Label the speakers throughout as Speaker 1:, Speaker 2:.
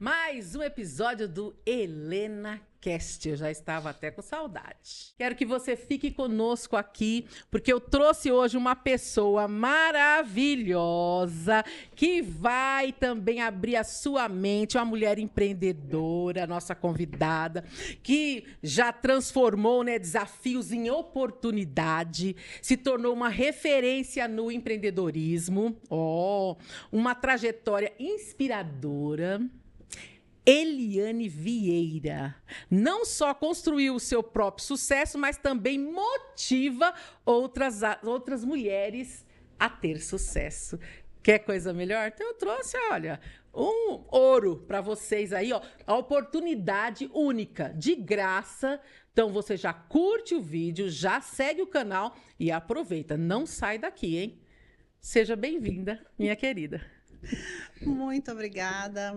Speaker 1: Mais um episódio do Helena Cast. Eu já estava até com saudade. Quero que você fique conosco aqui, porque eu trouxe hoje uma pessoa maravilhosa que vai também abrir a sua mente, uma mulher empreendedora, nossa convidada, que já transformou, desafios em oportunidade, se tornou uma referência no empreendedorismo, uma trajetória inspiradora. Eliane Vieira não só construiu o seu próprio sucesso, mas também motiva outras mulheres a ter sucesso. Quer coisa melhor? Então eu trouxe, olha, um ouro para vocês aí, a oportunidade única, de graça. Então você já curte o vídeo, já segue o canal e aproveita. Não sai daqui, hein? Seja bem-vinda, minha querida.
Speaker 2: Muito obrigada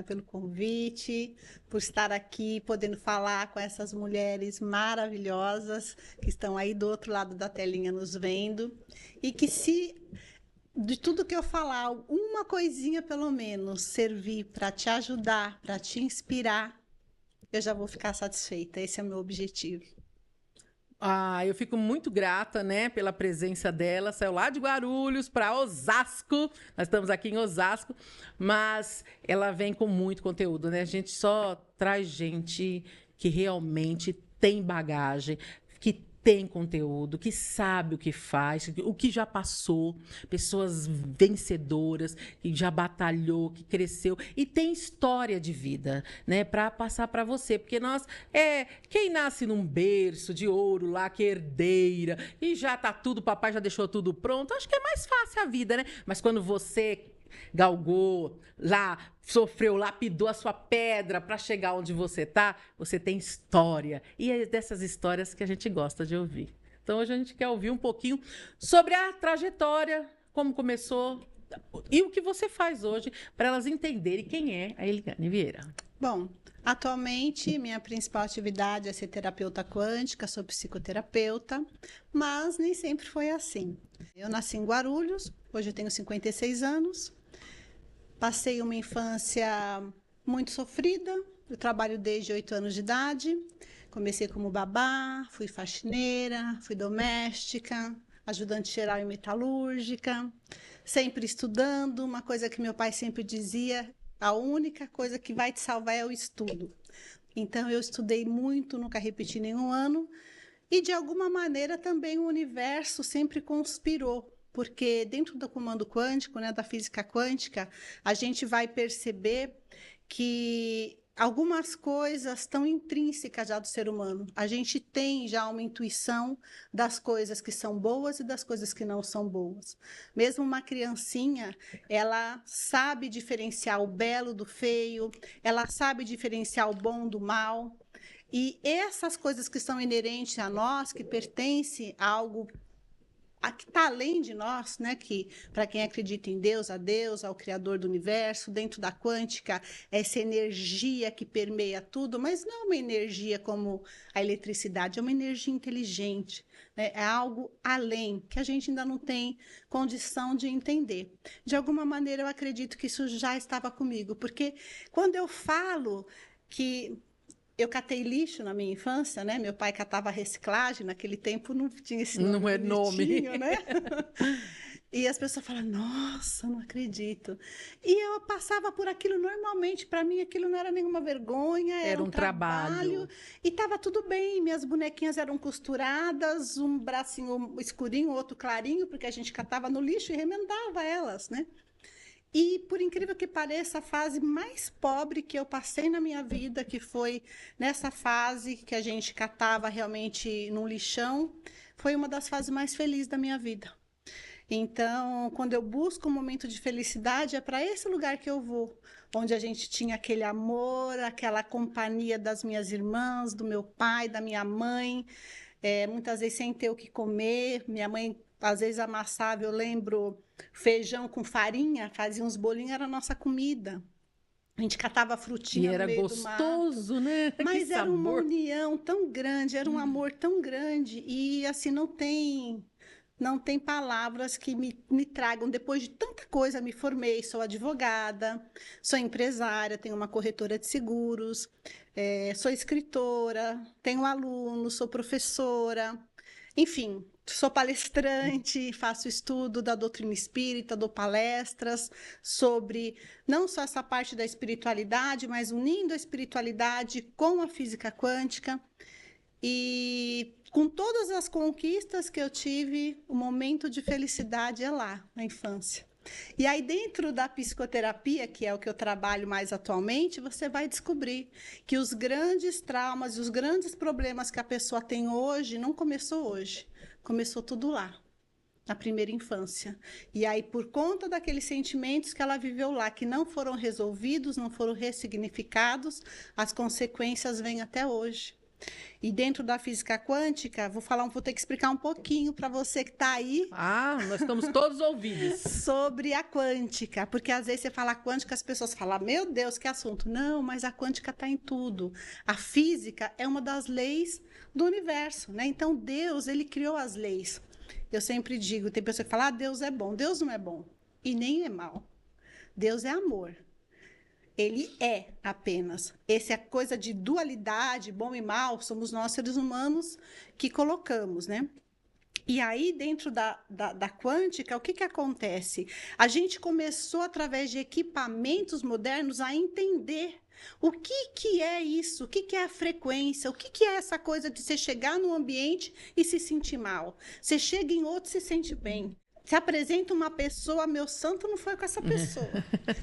Speaker 2: pelo convite, por estar aqui, podendo falar com essas mulheres maravilhosas que estão aí do outro lado da telinha nos vendo. E que se de tudo que eu falar, uma coisinha pelo menos servir para te ajudar, para te inspirar, eu já vou ficar satisfeita. Esse é o meu objetivo.
Speaker 1: Eu fico muito grata, pela presença dela. Saiu lá de Guarulhos para Osasco. Nós estamos aqui em Osasco, mas ela vem com muito conteúdo, A gente só traz gente que realmente tem bagagem, que tem conteúdo, que sabe o que faz, o que já passou, pessoas vencedoras, que já batalhou, que cresceu e tem história de vida, para passar para você, porque quem nasce num berço de ouro lá, que é herdeira, e já tá tudo, papai já deixou tudo pronto, acho que é mais fácil a vida, Mas quando você galgou lá, sofreu, lapidou a sua pedra para chegar onde você está, você tem história. E é dessas histórias que a gente gosta de ouvir. Então, hoje a gente quer ouvir um pouquinho sobre a trajetória, como começou e o que você faz hoje para elas entenderem quem é a Eliane Vieira.
Speaker 2: Bom, atualmente minha principal atividade é ser terapeuta quântica, sou psicoterapeuta, mas nem sempre foi assim. Eu nasci em Guarulhos, hoje eu tenho 56 anos. Passei uma infância muito sofrida, eu trabalho desde 8 anos de idade, comecei como babá, fui faxineira, fui doméstica, ajudante geral e metalúrgica, sempre estudando, uma coisa que meu pai sempre dizia, a única coisa que vai te salvar é o estudo. Então eu estudei muito, nunca repeti nenhum ano, e de alguma maneira também o universo sempre conspirou. Porque dentro do comando quântico, da física quântica, a gente vai perceber que algumas coisas estão intrínsecas já do ser humano. A gente tem já uma intuição das coisas que são boas e das coisas que não são boas. Mesmo uma criancinha, ela sabe diferenciar o belo do feio, ela sabe diferenciar o bom do mal. E essas coisas que são inerentes a nós, que pertencem a algo que está além de nós, que para quem acredita em Deus, a Deus, ao Criador do Universo, dentro da quântica, essa energia que permeia tudo, mas não é uma energia como a eletricidade, é uma energia inteligente, é algo além, que a gente ainda não tem condição de entender. De alguma maneira, eu acredito que isso já estava comigo, porque quando eu falo que eu catei lixo na minha infância, Meu pai catava reciclagem, naquele tempo não tinha esse nome.
Speaker 1: Não é nome.
Speaker 2: E as pessoas falam, nossa, não acredito. E eu passava por aquilo normalmente, para mim aquilo não era nenhuma vergonha, era um trabalho. E estava tudo bem, minhas bonequinhas eram costuradas, um bracinho escurinho, outro clarinho, porque a gente catava no lixo e remendava elas, E, por incrível que pareça, a fase mais pobre que eu passei na minha vida, que foi nessa fase que a gente catava realmente num lixão, foi uma das fases mais felizes da minha vida. Então, quando eu busco um momento de felicidade, é para esse lugar que eu vou, onde a gente tinha aquele amor, aquela companhia das minhas irmãs, do meu pai, da minha mãe, muitas vezes sem ter o que comer. Minha mãe, às vezes, amassava, eu lembro, feijão com farinha, fazia uns bolinhos, era a nossa comida. A gente catava frutinha no meio do mato.
Speaker 1: E era gostoso,
Speaker 2: Mas era uma união tão grande, era um amor tão grande. E, assim, não tem Não tem palavras que me tragam, depois de tanta coisa, me formei, sou advogada, sou empresária, tenho uma corretora de seguros, sou escritora, tenho alunos, sou professora, enfim, sou palestrante, faço estudo da doutrina espírita, dou palestras sobre não só essa parte da espiritualidade, mas unindo a espiritualidade com a física quântica. E com todas as conquistas que eu tive, o momento de felicidade é lá, na infância. E aí, dentro da psicoterapia, que é o que eu trabalho mais atualmente, você vai descobrir que os grandes traumas e os grandes problemas que a pessoa tem hoje, não começou hoje. Começou tudo lá, na primeira infância. E aí, por conta daqueles sentimentos que ela viveu lá, que não foram resolvidos, não foram ressignificados, as consequências vêm até hoje. E dentro da física quântica, vou ter que explicar um pouquinho para você que está aí.
Speaker 1: Ah, nós estamos todos ouvidos.
Speaker 2: Sobre a quântica, porque às vezes você fala quântica, as pessoas falam, meu Deus, que assunto. Não, mas a quântica está em tudo. A física é uma das leis do universo, né? Então, Deus, ele criou as leis. Eu sempre digo, tem pessoa que fala, Deus é bom. Deus não é bom e nem é mal. Deus é amor. Ele é apenas. Essa é coisa de dualidade, bom e mal, somos nós, seres humanos, que colocamos, né? E aí, dentro da quântica, o que acontece? A gente começou, através de equipamentos modernos, a entender o que é isso, o que é a frequência, o que é essa coisa de você chegar num ambiente e se sentir mal. Você chega em outro e se sente bem. Se apresenta uma pessoa, meu santo não foi com essa pessoa.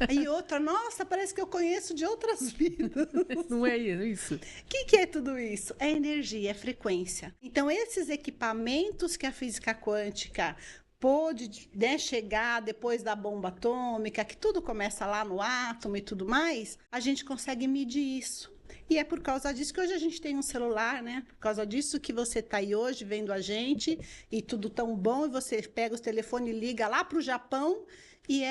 Speaker 2: Aí outra, nossa, parece que eu conheço de outras vidas.
Speaker 1: Não é isso?
Speaker 2: O que é tudo isso? É energia, é frequência. Então, esses equipamentos que a física quântica pôde, né, chegar depois da bomba atômica, que tudo começa lá no átomo e tudo mais, a gente consegue medir isso. E é por causa disso que hoje a gente tem um celular, né? Por causa disso que você está aí hoje vendo a gente e tudo tão bom, e você pega o telefone e liga lá para o Japão e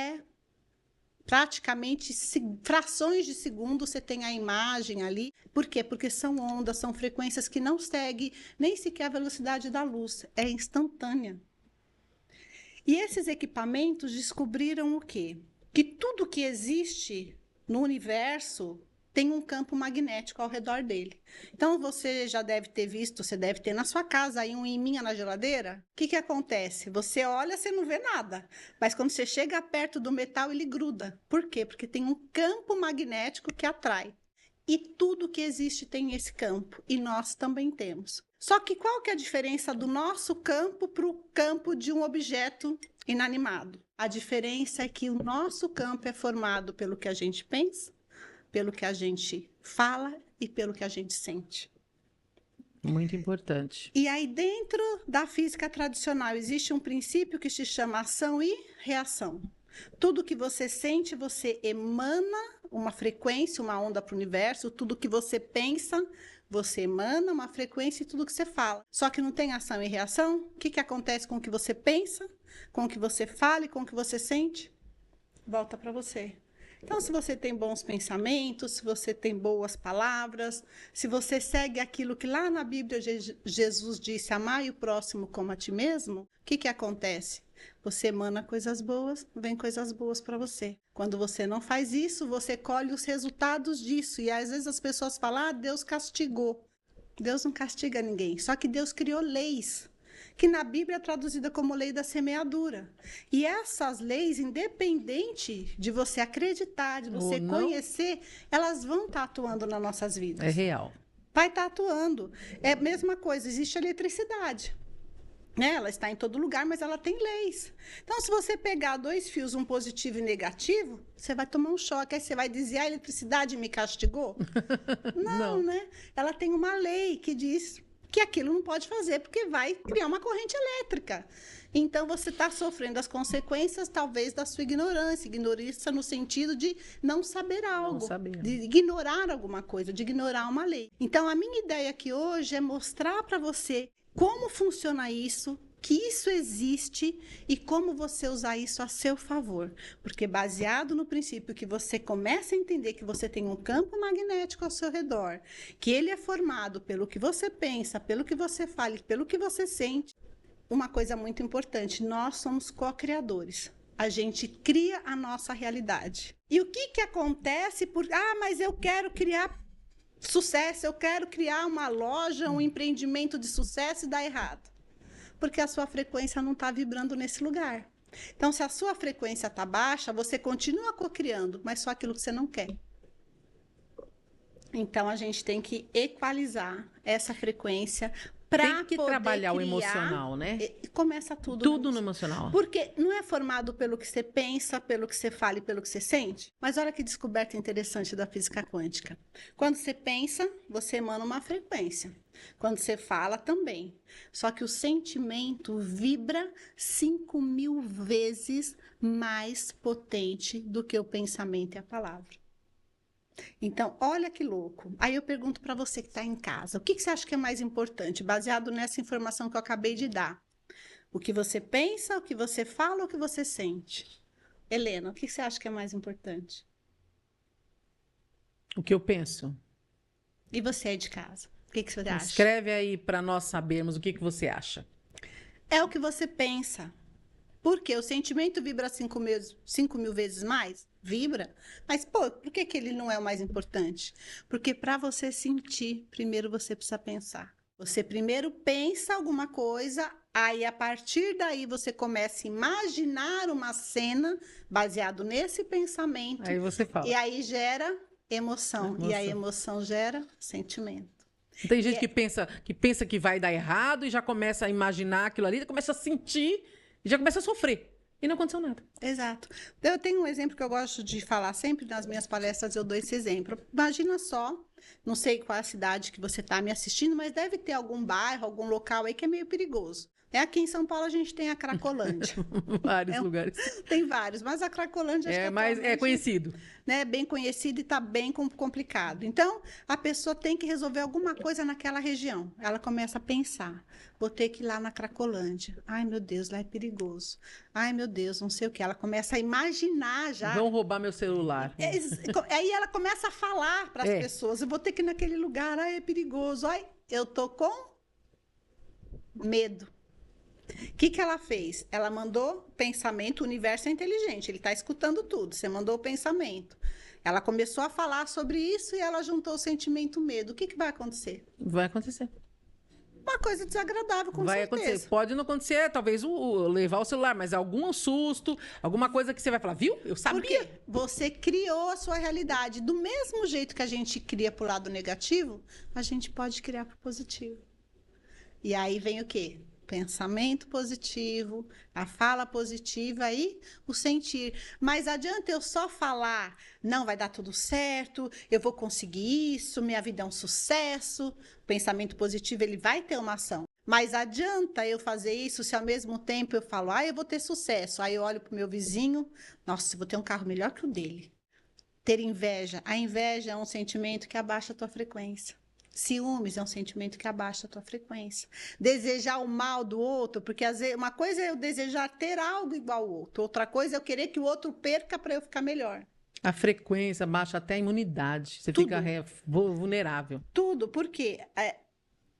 Speaker 2: praticamente frações de segundo você tem a imagem ali. Por quê? Porque são ondas, são frequências que não seguem nem sequer a velocidade da luz, é instantânea. E esses equipamentos descobriram o quê? Que tudo que existe no universo tem um campo magnético ao redor dele. Então, você já deve ter visto, você deve ter na sua casa aí um imã na geladeira. O que acontece? Você olha, você não vê nada. Mas quando você chega perto do metal, ele gruda. Por quê? Porque tem um campo magnético que atrai. E tudo que existe tem esse campo. E nós também temos. Só que qual que é a diferença do nosso campo para o campo de um objeto inanimado? A diferença é que o nosso campo é formado pelo que a gente pensa, pelo que a gente fala e pelo que a gente sente.
Speaker 1: Muito importante.
Speaker 2: E aí, dentro da física tradicional, existe um princípio que se chama ação e reação. Tudo que você sente, você emana uma frequência, uma onda para o universo. Tudo que você pensa, você emana uma frequência e tudo que você fala. Só que não tem ação e reação. O que acontece com o que você pensa, com o que você fala e com o que você sente? Volta para você. Então, se você tem bons pensamentos, se você tem boas palavras, se você segue aquilo que lá na Bíblia Jesus disse, amai o próximo como a ti mesmo, o que acontece? Você emana coisas boas, vem coisas boas para você. Quando você não faz isso, você colhe os resultados disso. E às vezes as pessoas falam, Deus castigou. Deus não castiga ninguém, só que Deus criou leis, que na Bíblia é traduzida como lei da semeadura. E essas leis, independente de você acreditar, de você conhecer, elas vão estar atuando nas nossas vidas.
Speaker 1: É real.
Speaker 2: Vai estar atuando. É a mesma coisa, existe a eletricidade. Né? Ela está em todo lugar, mas ela tem leis. Então, se você pegar dois fios, um positivo e negativo, você vai tomar um choque. Aí você vai dizer, a eletricidade me castigou? Não, né? Ela tem uma lei que diz que aquilo não pode fazer, porque vai criar uma corrente elétrica. Então, você está sofrendo as consequências, talvez, da sua ignorância. Ignorância no sentido de não saber algo, de ignorar alguma coisa, de ignorar uma lei. Então, a minha ideia aqui hoje é mostrar para você como funciona isso, que isso existe e como você usar isso a seu favor. Porque baseado no princípio que você começa a entender que você tem um campo magnético ao seu redor, que ele é formado pelo que você pensa, pelo que você fala e pelo que você sente, uma coisa muito importante, nós somos co-criadores. A gente cria a nossa realidade. E o que acontece mas eu quero criar sucesso, eu quero criar uma loja, um empreendimento de sucesso e dá errado. Porque a sua frequência não está vibrando nesse lugar. Então, se a sua frequência está baixa, você continua co-criando, mas só aquilo que você não quer. Então, a gente tem que equalizar essa frequência para
Speaker 1: Tem que trabalhar o emocional, né?
Speaker 2: E começa tudo.
Speaker 1: Tudo no emocional.
Speaker 2: Porque não é formado pelo que você pensa, pelo que você fala e pelo que você sente. Mas olha que descoberta interessante da física quântica. Quando você pensa, você emana uma frequência. Quando você fala, também. Só que o sentimento vibra 5.000 vezes mais potente do que o pensamento e a palavra. Então, olha que louco. Aí eu pergunto para você que está em casa, o que você acha que é mais importante, baseado nessa informação que eu acabei de dar? O que você pensa, o que você fala, ou o que você sente? Helena, o que você acha que é mais importante?
Speaker 1: O que eu penso.
Speaker 2: E você aí de casa? O que você acha?
Speaker 1: Escreve aí para nós sabermos o que você acha.
Speaker 2: É o que você pensa. Porque o sentimento vibra 5.000 vezes mais? Vibra. Mas, por que ele não é o mais importante? Porque para você sentir, primeiro você precisa pensar. Você primeiro pensa alguma coisa, aí a partir daí você começa a imaginar uma cena baseado nesse pensamento.
Speaker 1: Aí você fala.
Speaker 2: E aí gera emoção. E a emoção gera sentimento.
Speaker 1: Tem gente que pensa que vai dar errado e já começa a imaginar aquilo ali, começa a sentir e já começa a sofrer. E não aconteceu nada.
Speaker 2: Exato. Eu tenho um exemplo que eu gosto de falar sempre nas minhas palestras, eu dou esse exemplo. Imagina só, não sei qual é a cidade que você está me assistindo, mas deve ter algum bairro, algum local aí que é meio perigoso. Aqui em São Paulo a gente tem a Cracolândia.
Speaker 1: Vários lugares.
Speaker 2: Tem vários, mas a Cracolândia
Speaker 1: é conhecido.
Speaker 2: Né, bem conhecido e está bem complicado. Então, a pessoa tem que resolver alguma coisa naquela região. Ela começa a pensar, vou ter que ir lá na Cracolândia. Ai, meu Deus, lá é perigoso. Ai, meu Deus, não sei o que. Ela começa a imaginar já.
Speaker 1: Vão roubar meu celular.
Speaker 2: Aí ela começa a falar para as pessoas, eu vou ter que ir naquele lugar, ai, é perigoso. Ai, eu tô com medo. O que ela fez? Ela mandou pensamento, o universo é inteligente, ele está escutando tudo, você mandou o pensamento. Ela começou a falar sobre isso e ela juntou o sentimento medo. O que vai acontecer?
Speaker 1: Vai acontecer.
Speaker 2: Uma coisa desagradável, com certeza.
Speaker 1: Vai acontecer. Pode não acontecer, talvez levar o celular, mas algum susto, alguma coisa que você vai falar, viu? Eu sabia.
Speaker 2: Porque você criou a sua realidade. Do mesmo jeito que a gente cria para o lado negativo, a gente pode criar para o positivo. E aí vem o quê? Pensamento positivo, a fala positiva e o sentir. Mas adianta eu só falar, não, vai dar tudo certo, eu vou conseguir isso, minha vida é um sucesso. O pensamento positivo, ele vai ter uma ação. Mas adianta eu fazer isso se ao mesmo tempo eu falo, eu vou ter sucesso. Aí eu olho para o meu vizinho, nossa, eu vou ter um carro melhor que o dele. Ter inveja. A inveja é um sentimento que abaixa a tua frequência. Ciúmes é um sentimento que abaixa a tua frequência. Desejar o mal do outro, porque às vezes uma coisa é eu desejar ter algo igual ao outro, outra coisa é eu querer que o outro perca para eu ficar melhor.
Speaker 1: A frequência baixa até a imunidade. Você fica vulnerável.
Speaker 2: Tudo, porque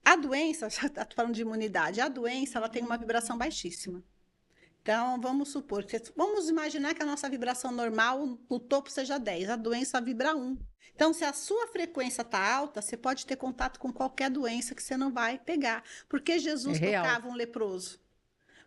Speaker 2: a doença, já estou falando de imunidade, a doença ela tem uma vibração baixíssima. Então, vamos supor, vamos imaginar que a nossa vibração normal, o topo seja 10, a doença vibra 1. Então, se a sua frequência está alta, você pode ter contato com qualquer doença que você não vai pegar. Por que Jesus tocava um leproso?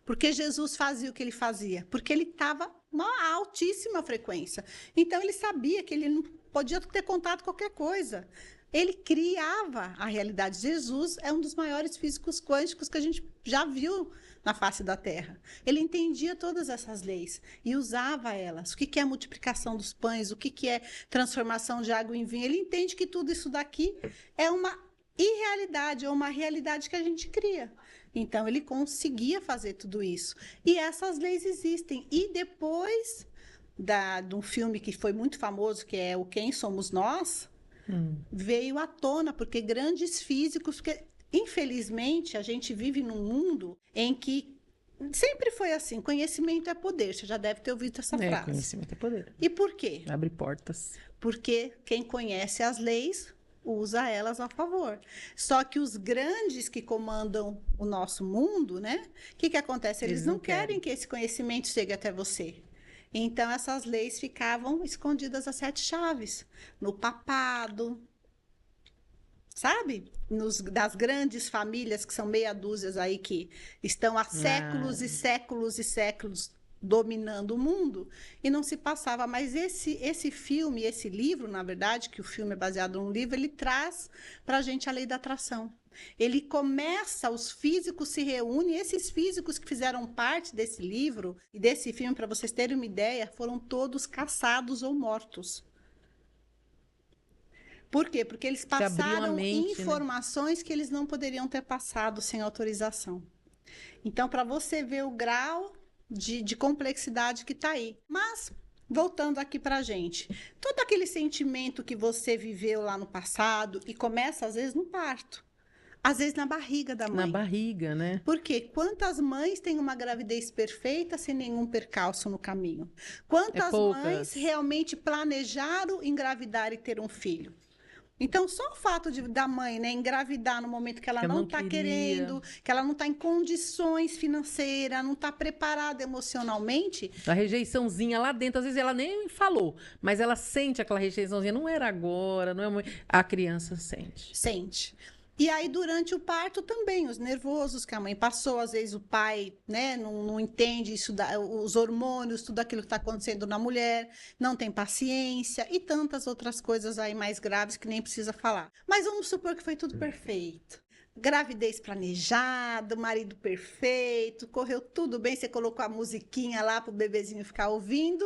Speaker 2: Por que Jesus fazia o que ele fazia? Porque ele estava uma altíssima frequência. Então, ele sabia que ele não podia ter contato com qualquer coisa. Ele criava a realidade. Jesus é um dos maiores físicos quânticos que a gente já viu na face da Terra. Ele entendia todas essas leis e usava elas. O que é a multiplicação dos pães, o que é transformação de água em vinho. Ele entende que tudo isso daqui é uma irrealidade, ou uma realidade que a gente cria. Então, ele conseguia fazer tudo isso. E essas leis existem. E depois de um filme que foi muito famoso, que é o Quem Somos Nós, veio à tona, porque grandes físicos... Porque, infelizmente, a gente vive num mundo em que sempre foi assim, conhecimento é poder. Você já deve ter ouvido essa frase.
Speaker 1: Conhecimento é poder.
Speaker 2: E por quê?
Speaker 1: Abre portas.
Speaker 2: Porque quem conhece as leis usa elas a favor. Só que os grandes que comandam o nosso mundo, né? O que acontece? Eles não querem que esse conhecimento chegue até você. Então, essas leis ficavam escondidas às 7 chaves, no papado, sabe? Das grandes famílias, que são meia dúzia aí, que estão há séculos e séculos e séculos dominando o mundo, e não se passava. Mas esse filme, esse livro, na verdade, que o filme é baseado num livro, ele traz para a gente a lei da atração. Ele começa, os físicos se reúnem, esses físicos que fizeram parte desse livro e desse filme, para vocês terem uma ideia, foram todos caçados ou mortos. Por quê? Porque eles passaram informações, né, que eles não poderiam ter passado sem autorização. Então, para você ver o grau de complexidade que está aí. Mas, voltando aqui para a gente, todo aquele sentimento que você viveu lá no passado, e começa às vezes no parto, às vezes na barriga da mãe.
Speaker 1: Na barriga, né?
Speaker 2: Porque quantas mães têm uma gravidez perfeita sem nenhum percalço no caminho? Quantas mães realmente planejaram engravidar e ter um filho? Então, só o fato da mãe, né, engravidar no momento que ela não está querendo, que ela não está em condições financeiras, não está preparada emocionalmente.
Speaker 1: A rejeiçãozinha lá dentro, às vezes ela nem falou, mas ela sente aquela rejeiçãozinha. Não era agora, não é... A criança sente.
Speaker 2: Sente. E aí, durante o parto também, os nervosos que a mãe passou, às vezes o pai, né, não entende isso, os hormônios, tudo aquilo que está acontecendo na mulher, não tem paciência e tantas outras coisas aí mais graves que nem precisa falar. Mas vamos supor que foi tudo perfeito. Gravidez planejada, marido perfeito, correu tudo bem, você colocou a musiquinha lá para o bebezinho ficar ouvindo,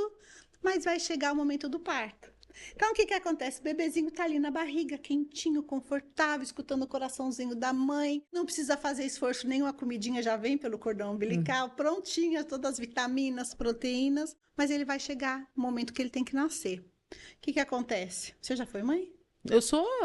Speaker 2: mas vai chegar o momento do parto. Então, o que acontece? O bebezinho tá ali na barriga, quentinho, confortável, escutando o coraçãozinho da mãe. Não precisa fazer esforço nenhum, a comidinha já vem pelo cordão umbilical, prontinha, todas as vitaminas, proteínas. Mas ele vai chegar no momento que ele tem que nascer. O que acontece? Você já foi mãe?
Speaker 1: Eu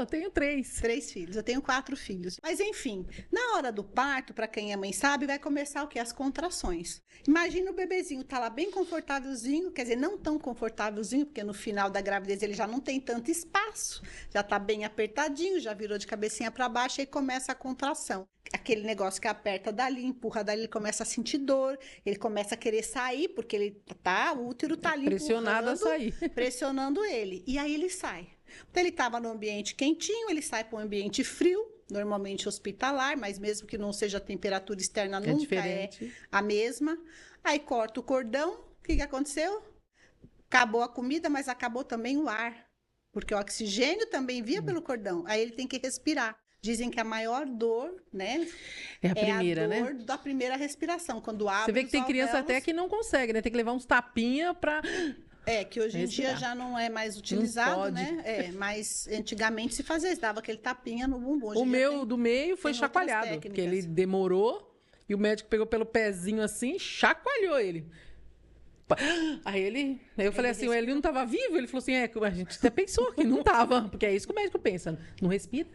Speaker 1: tenho 3.
Speaker 2: 3 filhos, eu tenho 4 filhos. Mas enfim, na hora do parto, para quem é mãe sabe, vai começar o quê? As contrações. Imagina o bebezinho tá lá bem confortávelzinho, quer dizer, não tão confortávelzinho, porque no final da gravidez ele já não tem tanto espaço, já tá bem apertadinho, já virou de cabecinha para baixo e aí começa a contração. Aquele negócio que aperta dali, empurra dali, ele começa a sentir dor, ele começa a querer sair, porque o útero tá ali
Speaker 1: pressionado a sair.
Speaker 2: Pressionando ele. E aí ele sai. Então, ele estava no ambiente quentinho, ele sai para um ambiente frio, normalmente hospitalar, mas mesmo que não seja a temperatura externa, nunca é a mesma. Aí corta o cordão, o que aconteceu? Acabou a comida, mas acabou também o ar, porque o oxigênio também via pelo cordão, aí ele tem que respirar. Dizem que a maior dor, né?
Speaker 1: É a primeira,
Speaker 2: a dor,
Speaker 1: né?
Speaker 2: da primeira respiração, quando abre.
Speaker 1: Você vê que tem criança até que não consegue, né? Tem que levar uns tapinhas para...
Speaker 2: que hoje em dia já não é mais utilizado, né? Mas antigamente se fazia isso, dava aquele tapinha no bumbum.
Speaker 1: O meu do meio foi chacoalhado, porque ele demorou e o médico pegou pelo pezinho assim e chacoalhou ele. Aí eu falei assim, ele não estava vivo? Ele falou assim, a gente até pensou que não estava, porque é isso que o médico pensa, não respira.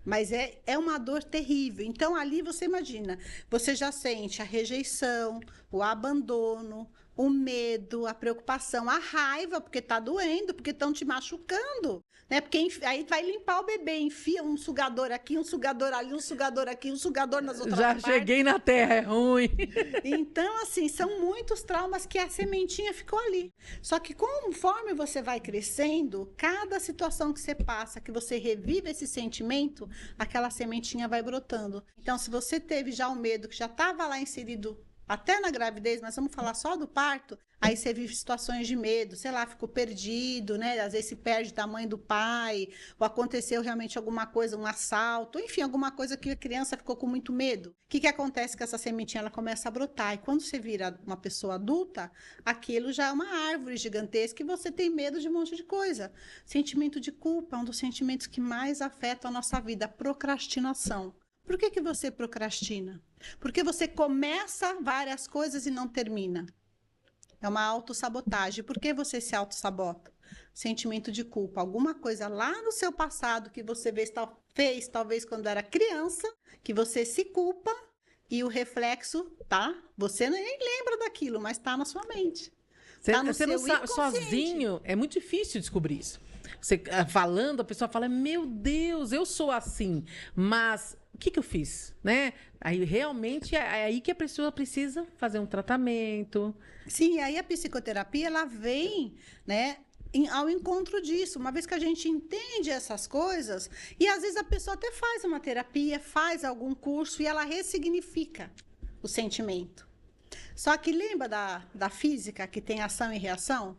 Speaker 2: Mas é uma dor terrível. Então, ali você imagina, você já sente a rejeição, o abandono, o medo, a preocupação, a raiva, porque tá doendo, porque estão te machucando, né? Porque aí vai limpar o bebê, enfia um sugador aqui, um sugador ali, um sugador aqui, um sugador nas outras partes.
Speaker 1: Já cheguei na terra, é ruim.
Speaker 2: Então, assim, são muitos traumas que a sementinha ficou ali. Só que conforme você vai crescendo, cada situação que você passa, que você revive esse sentimento, aquela sementinha vai brotando. Então, se você teve já o medo, que já estava lá inserido até na gravidez, mas vamos falar só do parto, aí você vive situações de medo, sei lá, ficou perdido, né? Às vezes se perde da mãe do pai, ou aconteceu realmente alguma coisa, um assalto, enfim, alguma coisa que a criança ficou com muito medo. O que acontece com essa sementinha? Ela começa a brotar, e quando você vira uma pessoa adulta, aquilo já é uma árvore gigantesca e você tem medo de um monte de coisa. Sentimento de culpa é um dos sentimentos que mais afetam a nossa vida, a procrastinação. Por que você procrastina? Porque você começa várias coisas e não termina. É uma autossabotagem. Por que você se autossabota? Sentimento de culpa. Alguma coisa lá no seu passado que você fez talvez quando era criança, que você se culpa e o reflexo, tá? Você nem lembra daquilo, mas tá na sua mente.
Speaker 1: Você não sabe, sozinho, é muito difícil descobrir isso. Você falando, a pessoa fala, meu Deus, eu sou assim, mas o que eu fiz, né? Aí realmente é aí que a pessoa precisa fazer um tratamento.
Speaker 2: Sim, aí a psicoterapia, ela vem, né, ao encontro disso. Uma vez que a gente entende essas coisas, e às vezes a pessoa até faz uma terapia, faz algum curso e ela ressignifica o sentimento. Só que lembra da física, que tem ação e reação?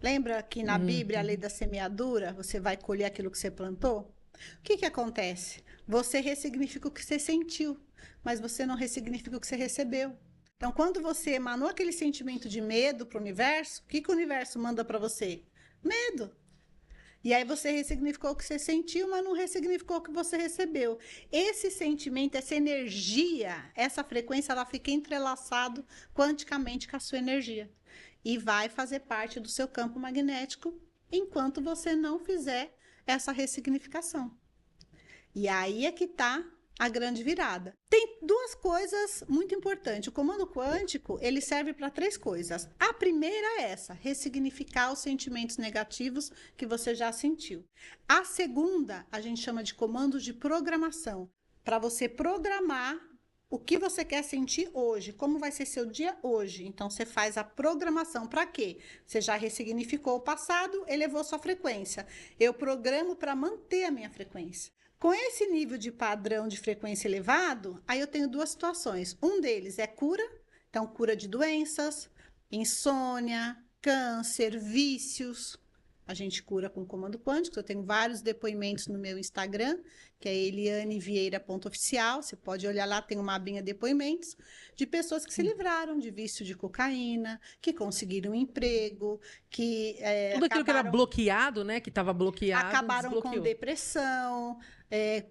Speaker 2: Lembra que na Bíblia, a lei da semeadura, você vai colher aquilo que você plantou? O que acontece? Você ressignifica o que você sentiu, mas você não ressignifica o que você recebeu. Então, quando você emanou aquele sentimento de medo para o universo, o que o universo manda para você? Medo. E aí você ressignificou o que você sentiu, mas não ressignificou o que você recebeu. Esse sentimento, essa energia, essa frequência, ela fica entrelaçado quanticamente com a sua energia. E vai fazer parte do seu campo magnético enquanto você não fizer essa ressignificação. E aí é que está a grande virada. Tem duas coisas muito importantes. O comando quântico, ele serve para 3 coisas. A primeira é essa, ressignificar os sentimentos negativos que você já sentiu. A segunda, a gente chama de comando de programação, para você programar o que você quer sentir hoje, como vai ser seu dia hoje. Então, você faz a programação. Para quê? Você já ressignificou o passado, elevou sua frequência. Eu programo para manter a minha frequência. Com esse nível de padrão de frequência elevado, aí eu tenho 2 situações. Um deles é cura, então cura de doenças, insônia, câncer, vícios. A gente cura com comando quântico. Eu tenho vários depoimentos no meu Instagram, que é elianevieira.oficial. Você pode olhar lá, tem uma abinha depoimentos de pessoas que se livraram de vício de cocaína, que conseguiram um emprego, que
Speaker 1: Tudo aquilo que era bloqueado, né? Que estava bloqueado,
Speaker 2: acabaram com
Speaker 1: desbloqueou.
Speaker 2: depressão,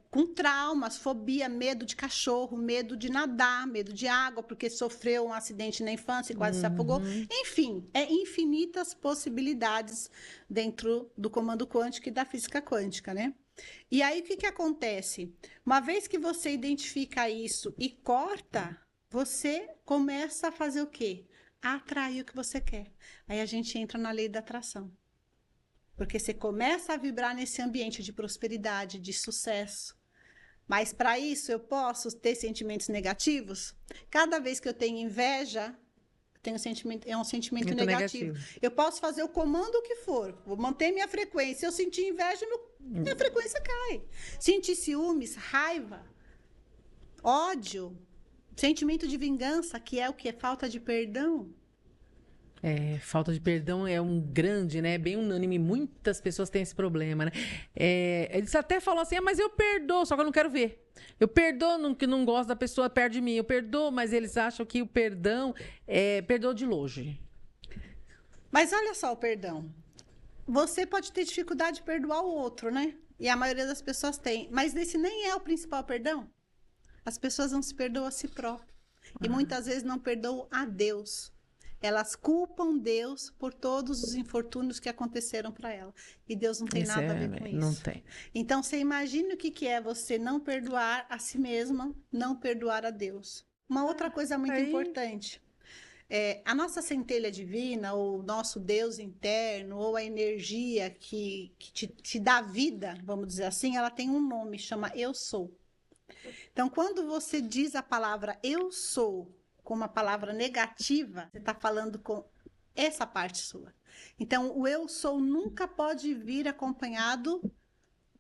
Speaker 2: com traumas, fobia, medo de cachorro, medo de nadar, medo de água, porque sofreu um acidente na infância e quase se afogou. Enfim, infinitas possibilidades dentro do comando quântico e da física quântica, né? E aí, o que acontece? Uma vez que você identifica isso e corta, você começa a fazer o quê? A atrair o que você quer. Aí a gente entra na lei da atração. Porque você começa a vibrar nesse ambiente de prosperidade, de sucesso. Mas para isso eu posso ter sentimentos negativos? Cada vez que eu tenho inveja, é um sentimento
Speaker 1: Muito
Speaker 2: negativo. Eu posso fazer o comando que for, vou manter minha frequência. Se eu sentir inveja, minha frequência cai. Sentir ciúmes, raiva, ódio, sentimento de vingança, que é o que? Falta de perdão.
Speaker 1: Falta de perdão é um grande, né? Bem unânime. Muitas pessoas têm esse problema, né? Eles até falam assim, mas eu perdoo, só que eu não quero ver. Eu perdoo que não gosto da pessoa perto de mim. Eu perdoo, mas eles acham que o perdão é perdoo de longe.
Speaker 2: Mas olha só o perdão. Você pode ter dificuldade de perdoar o outro, né? E a maioria das pessoas tem. Mas esse nem é o principal perdão. As pessoas não se perdoam a si próprias. E muitas vezes não perdoam a Deus. Elas culpam Deus por todos os infortúnios que aconteceram para ela. E Deus não tem nada a ver com isso.
Speaker 1: Não tem.
Speaker 2: Então, você imagina o que é você não perdoar a si mesma, não perdoar a Deus. Uma outra coisa muito importante. A nossa centelha divina, ou o nosso Deus interno, ou a energia que te dá vida, vamos dizer assim, ela tem um nome, chama Eu Sou. Então, quando você diz a palavra Eu Sou, com uma palavra negativa, você está falando com essa parte sua. Então, o eu sou nunca pode vir acompanhado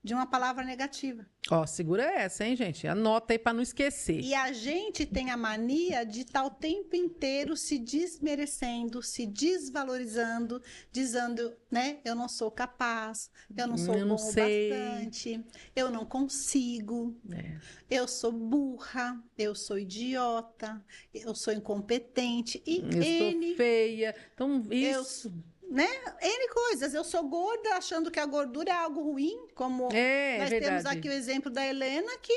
Speaker 2: de uma palavra negativa.
Speaker 1: Segura essa, hein, gente? Anota aí para não esquecer.
Speaker 2: E a gente tem a mania de estar o tempo inteiro se desmerecendo, se desvalorizando, dizendo, né? Eu não sou capaz, eu não sou bom o bastante, eu não consigo, eu sou burra, eu sou idiota, eu sou incompetente. E
Speaker 1: eu sou feia. Então, isso...
Speaker 2: N coisas. Eu sou gorda achando que a gordura é algo ruim, como nós temos aqui o exemplo da Helena, que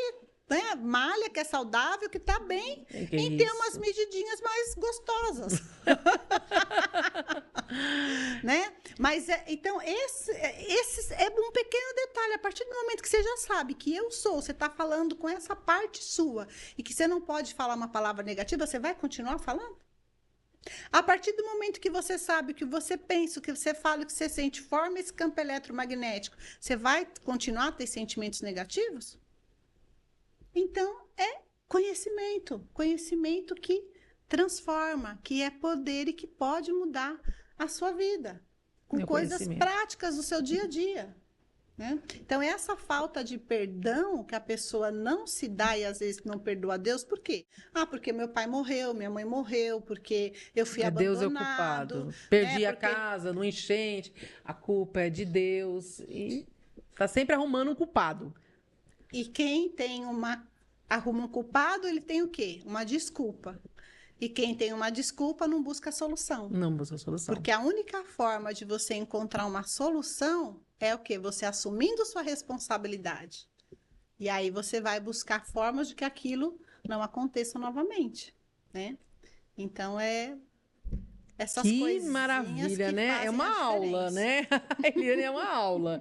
Speaker 2: malha, que é saudável, que tá bem, em ter umas medidinhas mais gostosas. Né? Mas, então, esse é um pequeno detalhe. A partir do momento que você já sabe que eu sou, você está falando com essa parte sua, e que você não pode falar uma palavra negativa, você vai continuar falando? A partir do momento que você sabe o que você pensa, o que você fala, o que você sente, forma esse campo eletromagnético, você vai continuar a ter sentimentos negativos? Então, é conhecimento. Conhecimento que transforma, que é poder e que pode mudar a sua vida. Com
Speaker 1: Meu
Speaker 2: coisas
Speaker 1: conhecimento.
Speaker 2: práticas do seu dia a dia. Né? Então, essa falta de perdão que a pessoa não se dá e às vezes não perdoa a Deus, por quê? Ah, porque meu pai morreu, minha mãe morreu, porque eu fui
Speaker 1: Deus é o
Speaker 2: abandonado.
Speaker 1: culpado. Perdi a
Speaker 2: Porque...
Speaker 1: casa no enchente, a culpa é de Deus. E tá sempre arrumando um culpado.
Speaker 2: E quem tem arruma um culpado, ele tem o quê? Uma desculpa. E quem tem uma desculpa não busca solução.
Speaker 1: Não busca solução.
Speaker 2: Porque a única forma de você encontrar uma solução é o quê? Você assumindo sua responsabilidade. E aí você vai buscar formas de que aquilo não aconteça novamente, né? Então, essas
Speaker 1: Que
Speaker 2: coisinhas
Speaker 1: maravilha,
Speaker 2: que
Speaker 1: né? É
Speaker 2: fazem
Speaker 1: uma
Speaker 2: a
Speaker 1: aula,
Speaker 2: diferença.
Speaker 1: né? A Eliane é uma aula.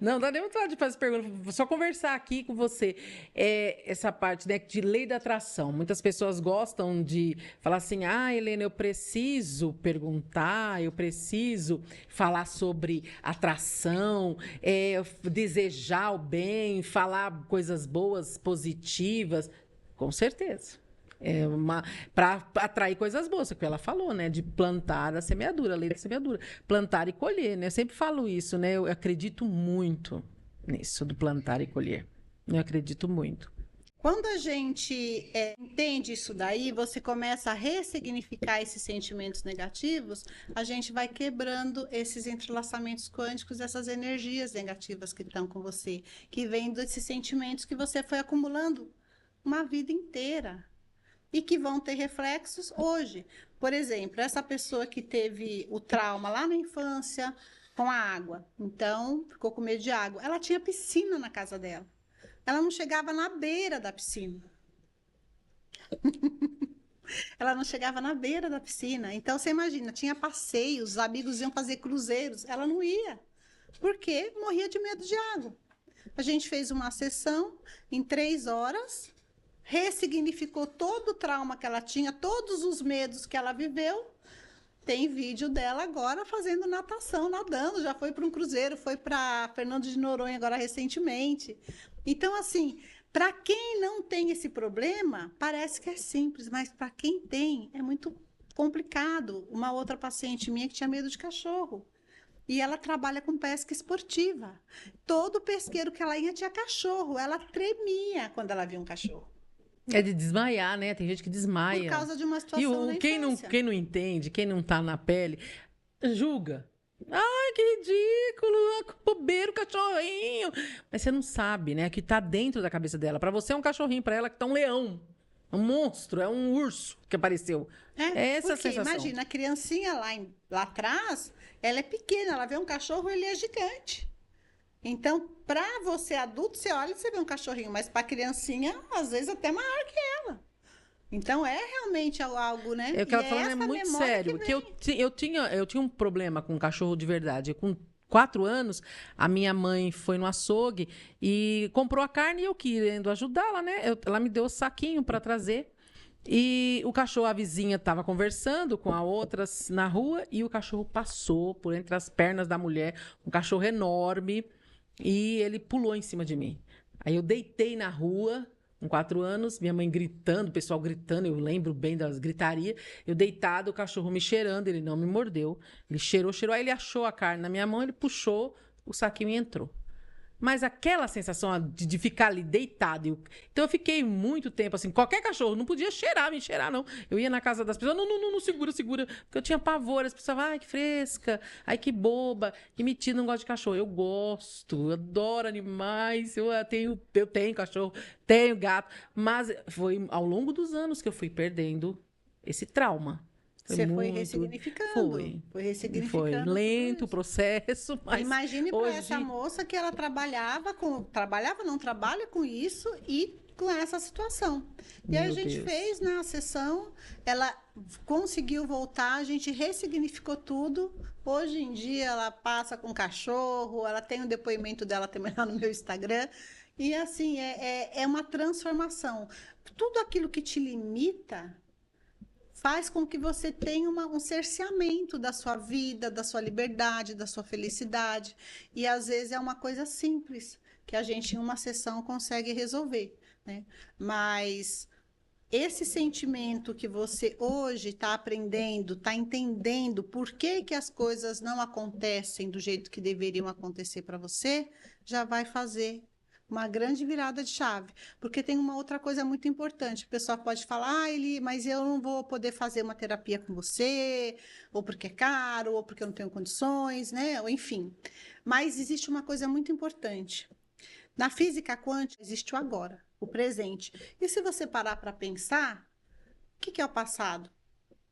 Speaker 1: Não dá nem vontade de fazer pergunta, vou só conversar aqui com você. Essa parte, né, de lei da atração. Muitas pessoas gostam de falar assim: ah, Helena, eu preciso perguntar, eu preciso falar sobre atração, desejar o bem, falar coisas boas, positivas. Com certeza. Para atrair coisas boas, é o que ela falou, né? De plantar a semeadura, a lei da semeadura. Plantar e colher, né? Eu sempre falo isso, né? Eu acredito muito nisso, do plantar e colher. Eu acredito muito.
Speaker 2: Quando a gente entende isso daí, você começa a ressignificar esses sentimentos negativos, a gente vai quebrando esses entrelaçamentos quânticos, essas energias negativas que estão com você, que vêm desses sentimentos que você foi acumulando uma vida inteira e que vão ter reflexos hoje. Por exemplo, essa pessoa que teve o trauma lá na infância com a água, então ficou com medo de água, ela tinha piscina na casa dela. Ela não chegava na beira da piscina. Ela não chegava na beira da piscina. Então, você imagina, tinha passeios, os amigos iam fazer cruzeiros. Ela não ia, porque morria de medo de água. A gente fez uma sessão em 3 horas, ressignificou todo o trauma que ela tinha, todos os medos que ela viveu. Tem vídeo dela agora fazendo natação, nadando. Já foi para um cruzeiro, foi para Fernando de Noronha agora recentemente. Então, assim, para quem não tem esse problema, parece que é simples, mas para quem tem, é muito complicado. Uma outra paciente minha que tinha medo de cachorro. E ela trabalha com pesca esportiva. Todo pesqueiro que ela ia tinha cachorro. Ela tremia quando ela via um cachorro.
Speaker 1: É de desmaiar, né? Tem gente que desmaia.
Speaker 2: Por causa de uma
Speaker 1: E
Speaker 2: situação na infância.
Speaker 1: quem não entende, quem não tá na pele, julga. Ai, que ridículo, bobeiro, cachorrinho. Mas você não sabe, né? Que tá dentro da cabeça dela. Pra você é um cachorrinho, pra ela que tá um leão. Um monstro, é um urso que apareceu. É essa a
Speaker 2: Porque,
Speaker 1: sensação.
Speaker 2: imagina, a criancinha lá atrás, ela é pequena, ela vê um cachorro, ele é gigante. Então, para você adulto, você olha e você vê um cachorrinho, mas para a criancinha, às vezes até maior que ela. Então, é realmente algo, né?
Speaker 1: É o que ela
Speaker 2: E
Speaker 1: falando, é
Speaker 2: essa
Speaker 1: muito
Speaker 2: memória
Speaker 1: sério.
Speaker 2: que
Speaker 1: Que eu tinha um problema com um cachorro de verdade. Com 4 anos, a minha mãe foi no açougue e comprou a carne e eu querendo ajudá-la, né? Ela me deu o saquinho para trazer. E o cachorro, a vizinha estava conversando com a outra na rua e o cachorro passou por entre as pernas da mulher, um cachorro enorme, e ele pulou em cima de mim. Aí eu deitei na rua, com 4 anos, minha mãe gritando, o pessoal gritando, eu lembro bem das gritarias. Eu deitado, o cachorro me cheirando, ele não me mordeu. Ele cheirou, aí ele achou a carne na minha mão, ele puxou, o saquinho e entrou. Mas aquela sensação de ficar ali deitado. Então eu fiquei muito tempo assim. Qualquer cachorro não podia me cheirar, não. Eu ia na casa das pessoas, não, segura. Porque eu tinha pavor. As pessoas, ai, que fresca, ai, que boba, que metida, não gosta de cachorro. Eu gosto, eu adoro animais. Eu tenho cachorro, tenho gato. Mas foi ao longo dos anos que eu fui perdendo esse trauma.
Speaker 2: você foi ressignificando. Foi ressignificando.
Speaker 1: Foi lento o processo, mas
Speaker 2: imagine
Speaker 1: hoje...
Speaker 2: para essa moça que ela trabalha com isso e com essa situação. E aí a gente fez na sessão, ela conseguiu voltar, a gente ressignificou tudo. Hoje em dia ela passa com cachorro, ela tem um depoimento dela também lá no meu Instagram. E assim, é uma transformação. Tudo aquilo que te limita faz com que você tenha um cerceamento da sua vida, da sua liberdade, da sua felicidade. E às vezes é uma coisa simples que a gente em uma sessão consegue resolver, né? Mas esse sentimento que você hoje está aprendendo, está entendendo por que que as coisas não acontecem do jeito que deveriam acontecer para você, já vai fazer uma grande virada de chave. Porque tem uma outra coisa muito importante. O pessoal pode falar, mas eu não vou poder fazer uma terapia com você, ou porque é caro, ou porque eu não tenho condições, né? Ou enfim. Mas existe uma coisa muito importante. Na física quântica, existe o agora, o presente. E se você parar para pensar, o que é o passado?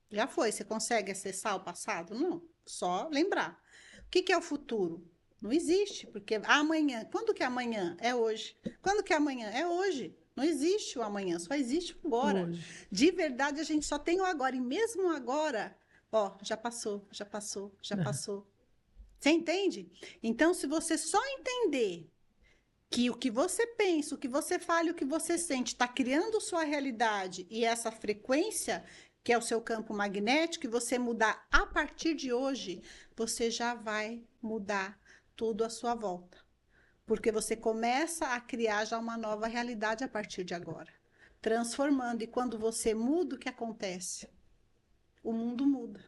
Speaker 2: Já foi. Você consegue acessar o passado? Não. Só lembrar. O que é o futuro? Não existe, porque amanhã. Quando que é amanhã? É hoje. Quando que é amanhã? É hoje. Não existe o amanhã, só existe o agora.
Speaker 1: Hoje.
Speaker 2: De verdade, a gente só tem o agora. E mesmo o agora, ó, já passou, já passou, já passou. Você entende? Então, se você só entender que o que você pensa, o que você fala e o que você sente está criando sua realidade e essa frequência, que é o seu campo magnético, e você mudar a partir de hoje, você já vai mudar tudo à sua volta. Porque você começa a criar já uma nova realidade a partir de agora, transformando. E quando você muda, o que acontece? O mundo muda.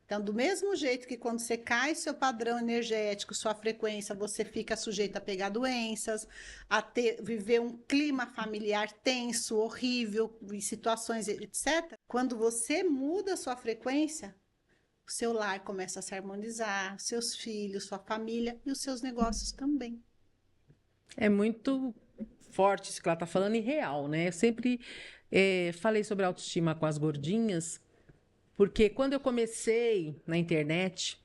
Speaker 2: Então, do mesmo jeito que quando você cai seu padrão energético, sua frequência, você fica sujeito a pegar doenças, viver um clima familiar tenso, horrível, em situações, etc. Quando você muda a sua frequência, o seu lar começa a se harmonizar, seus filhos, sua família e os seus negócios também.
Speaker 1: É muito forte isso que ela está falando e real, né? Eu sempre falei sobre autoestima com as gordinhas, porque quando eu comecei na internet,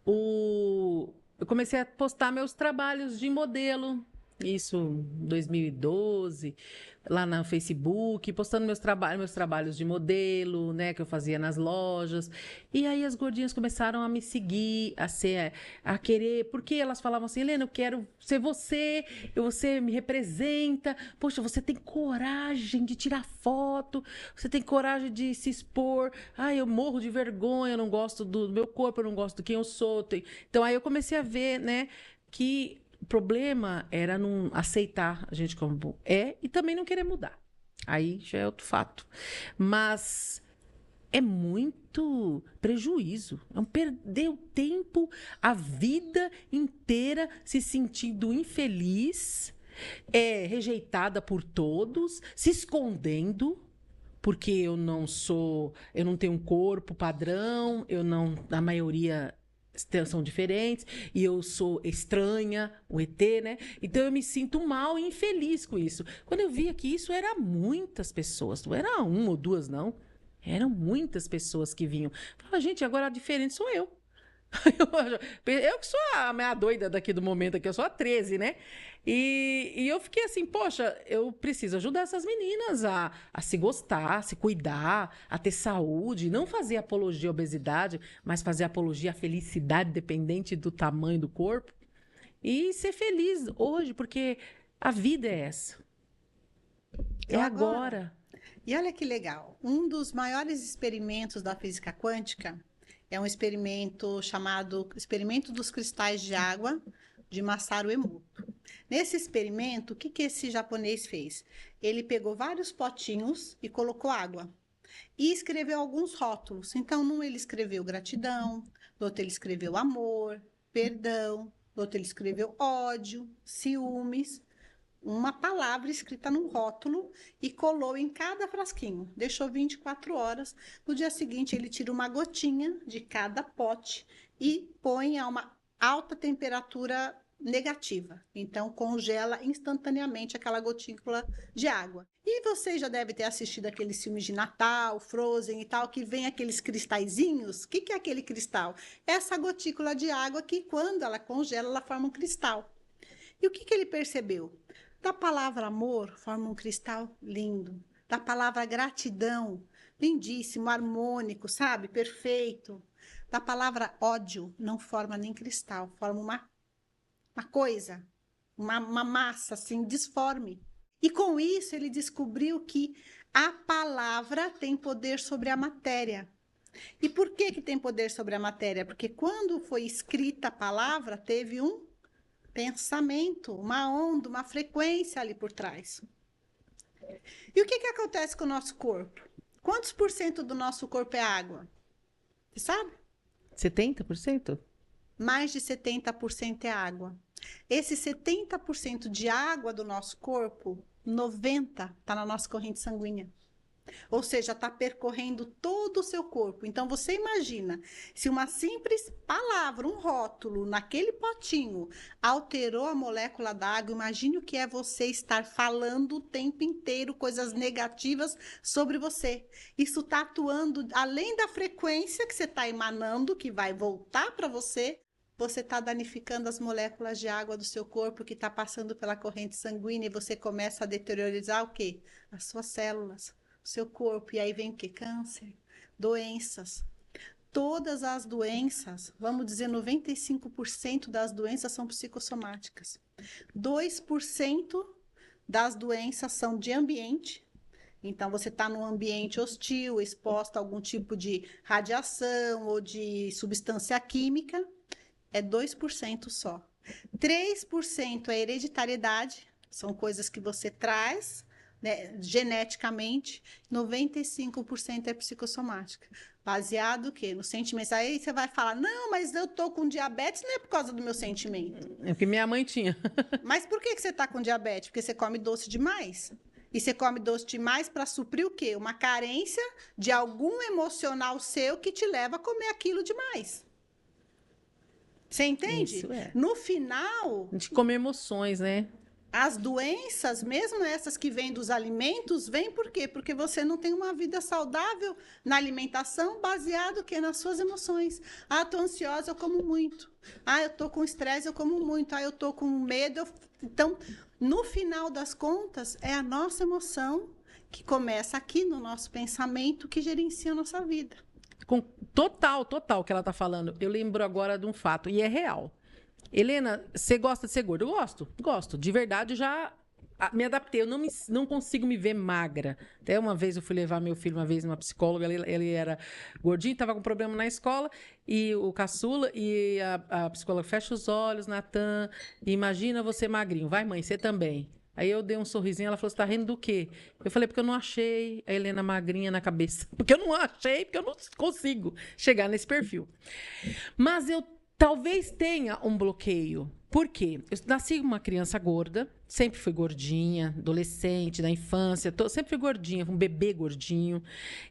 Speaker 1: eu comecei a postar meus trabalhos de modelo, isso em 2012, lá no Facebook, postando meus trabalhos de modelo, né, que eu fazia nas lojas. E aí as gordinhas começaram a me seguir, a querer, porque elas falavam assim, Helena, eu quero ser você me representa, poxa, você tem coragem de tirar foto, você tem coragem de se expor, eu morro de vergonha, eu não gosto do meu corpo, eu não gosto de quem eu sou. Então aí eu comecei a ver, né, que o problema era não aceitar a gente como é e também não querer mudar. Aí já é outro fato. Mas é muito prejuízo. É um perder o tempo, a vida inteira se sentindo infeliz, rejeitada por todos, se escondendo. Porque eu não tenho um corpo padrão, a maioria são diferentes, e eu sou estranha, o ET, né? Então eu me sinto mal e infeliz com isso. Quando eu via que isso era muitas pessoas, não era uma ou duas, não. Eram muitas pessoas que vinham. Falava, gente, agora a diferente sou eu. Eu que sou a meia doida daqui do momento aqui, eu sou a 13, né? E eu fiquei assim, poxa, eu preciso ajudar essas meninas a se gostar, a se cuidar, a ter saúde, não fazer apologia à obesidade, mas fazer apologia à felicidade dependente do tamanho do corpo. E ser feliz hoje, porque a vida é essa. É agora.
Speaker 2: E olha que legal, um dos maiores experimentos da física quântica é um experimento chamado Experimento dos Cristais de Água, de Masaru Emoto. Nesse experimento, o que esse japonês fez? Ele pegou vários potinhos e colocou água. E escreveu alguns rótulos. Então, num ele escreveu gratidão, no outro ele escreveu amor, perdão, no outro ele escreveu ódio, ciúmes. Uma palavra escrita num rótulo e colou em cada frasquinho. Deixou 24 horas. No dia seguinte, ele tira uma gotinha de cada pote e põe a uma alta temperatura negativa. Então, congela instantaneamente aquela gotícula de água. E você já deve ter assistido aqueles filmes de Natal, Frozen e tal, que vem aqueles cristalzinhos. O que é aquele cristal? É essa gotícula de água que, quando ela congela, ela forma um cristal. E o que ele percebeu? Da palavra amor, forma um cristal lindo. Da palavra gratidão, lindíssimo, harmônico, sabe? Perfeito. Da palavra ódio, não forma nem cristal, forma uma coisa, uma massa assim, disforme. E com isso ele descobriu que A palavra tem poder sobre a matéria. E por que que tem poder sobre a matéria? Porque quando foi escrita a palavra, teve um pensamento, uma onda, uma frequência ali por trás. E o que que acontece com o nosso corpo? Quantos por cento do nosso corpo é água? Você sabe?
Speaker 1: 70%?
Speaker 2: Mais de 70% é água. Esse 70% de água do nosso corpo, 90% está na nossa corrente sanguínea. Ou seja, está percorrendo todo o seu corpo. Então, você imagina, se uma simples palavra, um rótulo, naquele potinho, alterou a molécula d'água, imagine o que é você estar falando o tempo inteiro coisas negativas sobre você. Isso está atuando, além da frequência que você está emanando, que vai voltar para você está danificando as moléculas de água do seu corpo que está passando pela corrente sanguínea e você começa a deteriorizar o quê? As suas células, o seu corpo. E aí vem o quê? Câncer, doenças. Todas as doenças, vamos dizer 95% das doenças são psicossomáticas. 2% das doenças são de ambiente. Então, você está num ambiente hostil, exposto a algum tipo de radiação ou de substância química. É 2% só. 3% é hereditariedade, são coisas que você traz, né, geneticamente. 95% é psicossomática. Baseado o quê? No sentimento. Aí você vai falar, não, mas eu tô com diabetes, não é por causa do meu sentimento.
Speaker 1: É porque minha mãe tinha.
Speaker 2: Mas por que você tá com diabetes? Porque você come doce demais. E você come doce demais para suprir o quê? Uma carência de algum emocional seu que te leva a comer aquilo demais. Você entende?
Speaker 1: Isso é.
Speaker 2: No final,
Speaker 1: A gente come emoções, né?
Speaker 2: as doenças, mesmo essas que vêm dos alimentos, vêm por quê? Porque você não tem uma vida saudável na alimentação, baseado que nas suas emoções. Ah, eu tô ansiosa, eu como muito. Ah, eu tô com estresse, eu como muito. Ah, eu tô com medo. Então, no final das contas, é a nossa emoção que começa aqui no nosso pensamento que gerencia a nossa vida.
Speaker 1: Com total que ela tá falando. Eu lembro agora de um fato, e é real. Helena, você gosta de ser gorda? Eu gosto. De verdade, já me adaptei. Eu não consigo me ver magra. Até uma vez eu fui levar meu filho numa psicóloga, ele era gordinho, tava com problema na escola, e o caçula, e a psicóloga, fecha os olhos, Natan, e imagina você magrinho. Vai, mãe, você também. Aí eu dei um sorrisinho, ela falou, você tá rindo do quê? Eu falei, porque eu não achei a Helena magrinha na cabeça. Porque eu não achei, porque eu não consigo chegar nesse perfil. Mas eu talvez tenha um bloqueio. Por quê? Eu nasci uma criança gorda, sempre fui gordinha, adolescente, na infância, sempre fui gordinha, um bebê gordinho.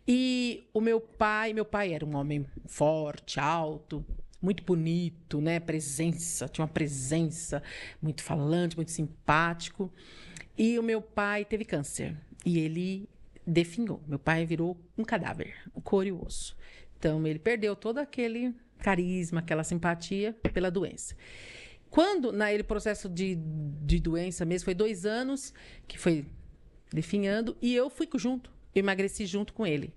Speaker 1: E o meu pai era um homem forte, alto, muito bonito, né? Tinha uma presença, muito falante, muito simpático. E o meu pai teve câncer. E ele definhou. Meu pai virou um cadáver, o couro e o osso. Então, ele perdeu todo aquele carisma, aquela simpatia pela doença. Quando, naquele processo de doença mesmo, foi 2 anos que foi definhando, e eu fui junto, eu emagreci junto com ele.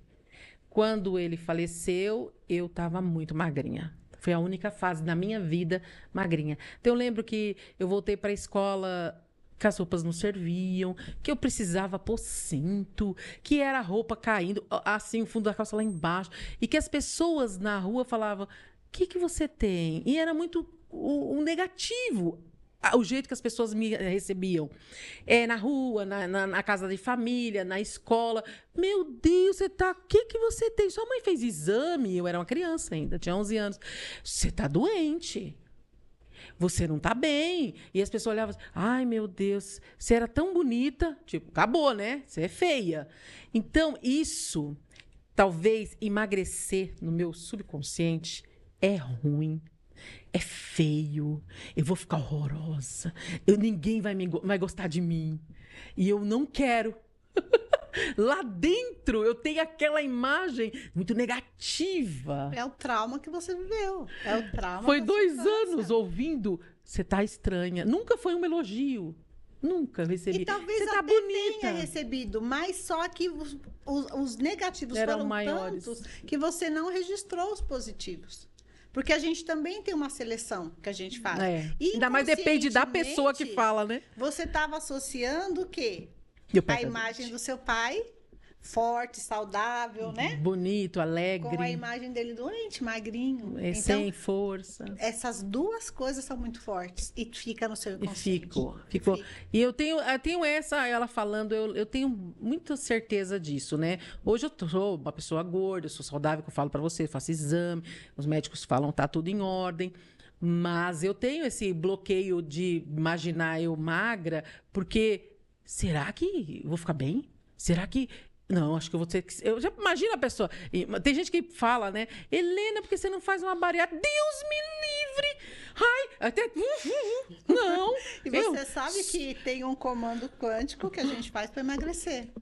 Speaker 1: Quando ele faleceu, eu estava muito magrinha. Foi a única fase da minha vida magrinha. Então, eu lembro que eu voltei para a escola, que as roupas não serviam, que eu precisava pôr cinto, que era a roupa caindo, assim, o fundo da calça lá embaixo, e que as pessoas na rua falavam, o que você tem? E era muito um negativo, o jeito que as pessoas me recebiam. Na rua, na casa de família, na escola. Meu Deus, você tá... O que você tem? Sua mãe fez exame? Eu era uma criança ainda, tinha 11 anos. Você tá doente. Você não tá bem. E as pessoas olhavam assim, ai, meu Deus, você era tão bonita. Tipo, acabou, né? Você é feia. Então, isso, talvez emagrecer no meu subconsciente é ruim. É feio, eu vou ficar horrorosa, ninguém vai gostar de mim. E eu não quero. Lá dentro eu tenho aquela imagem muito negativa.
Speaker 2: É o trauma que você viveu. É o trauma.
Speaker 1: Foi 2 anos ouvindo, você tá estranha. Nunca foi um elogio. Nunca recebi.
Speaker 2: E talvez
Speaker 1: você tá
Speaker 2: até
Speaker 1: bonita.
Speaker 2: tenha recebido, mas só que os negativos
Speaker 1: Eram
Speaker 2: foram
Speaker 1: maiores.
Speaker 2: tantos que você não registrou os positivos. Porque a gente também tem uma seleção que a gente faz.
Speaker 1: Ainda mais depende da pessoa que fala, né?
Speaker 2: Você estava associando o quê? A imagem do seu pai forte, saudável, né?
Speaker 1: Bonito, alegre.
Speaker 2: Com a imagem dele doente, magrinho. Então,
Speaker 1: sem força.
Speaker 2: essas duas coisas são muito fortes e fica no seu
Speaker 1: E
Speaker 2: inconsciente.
Speaker 1: ficou. E eu tenho essa, ela falando, eu tenho muita certeza disso, né? Hoje eu sou uma pessoa gorda, eu sou saudável, que eu falo pra você, faço exame, os médicos falam tá tudo em ordem. Mas eu tenho esse bloqueio de imaginar eu magra, porque será que eu vou ficar bem? Será que. Não, acho que eu vou ter que. Eu já imagino a pessoa. Tem gente que fala, né? Helena, por que você não faz uma bariátrica? Deus me livre! Ai, até. Não!
Speaker 2: E você sabe que tem um comando quântico que a gente faz para emagrecer.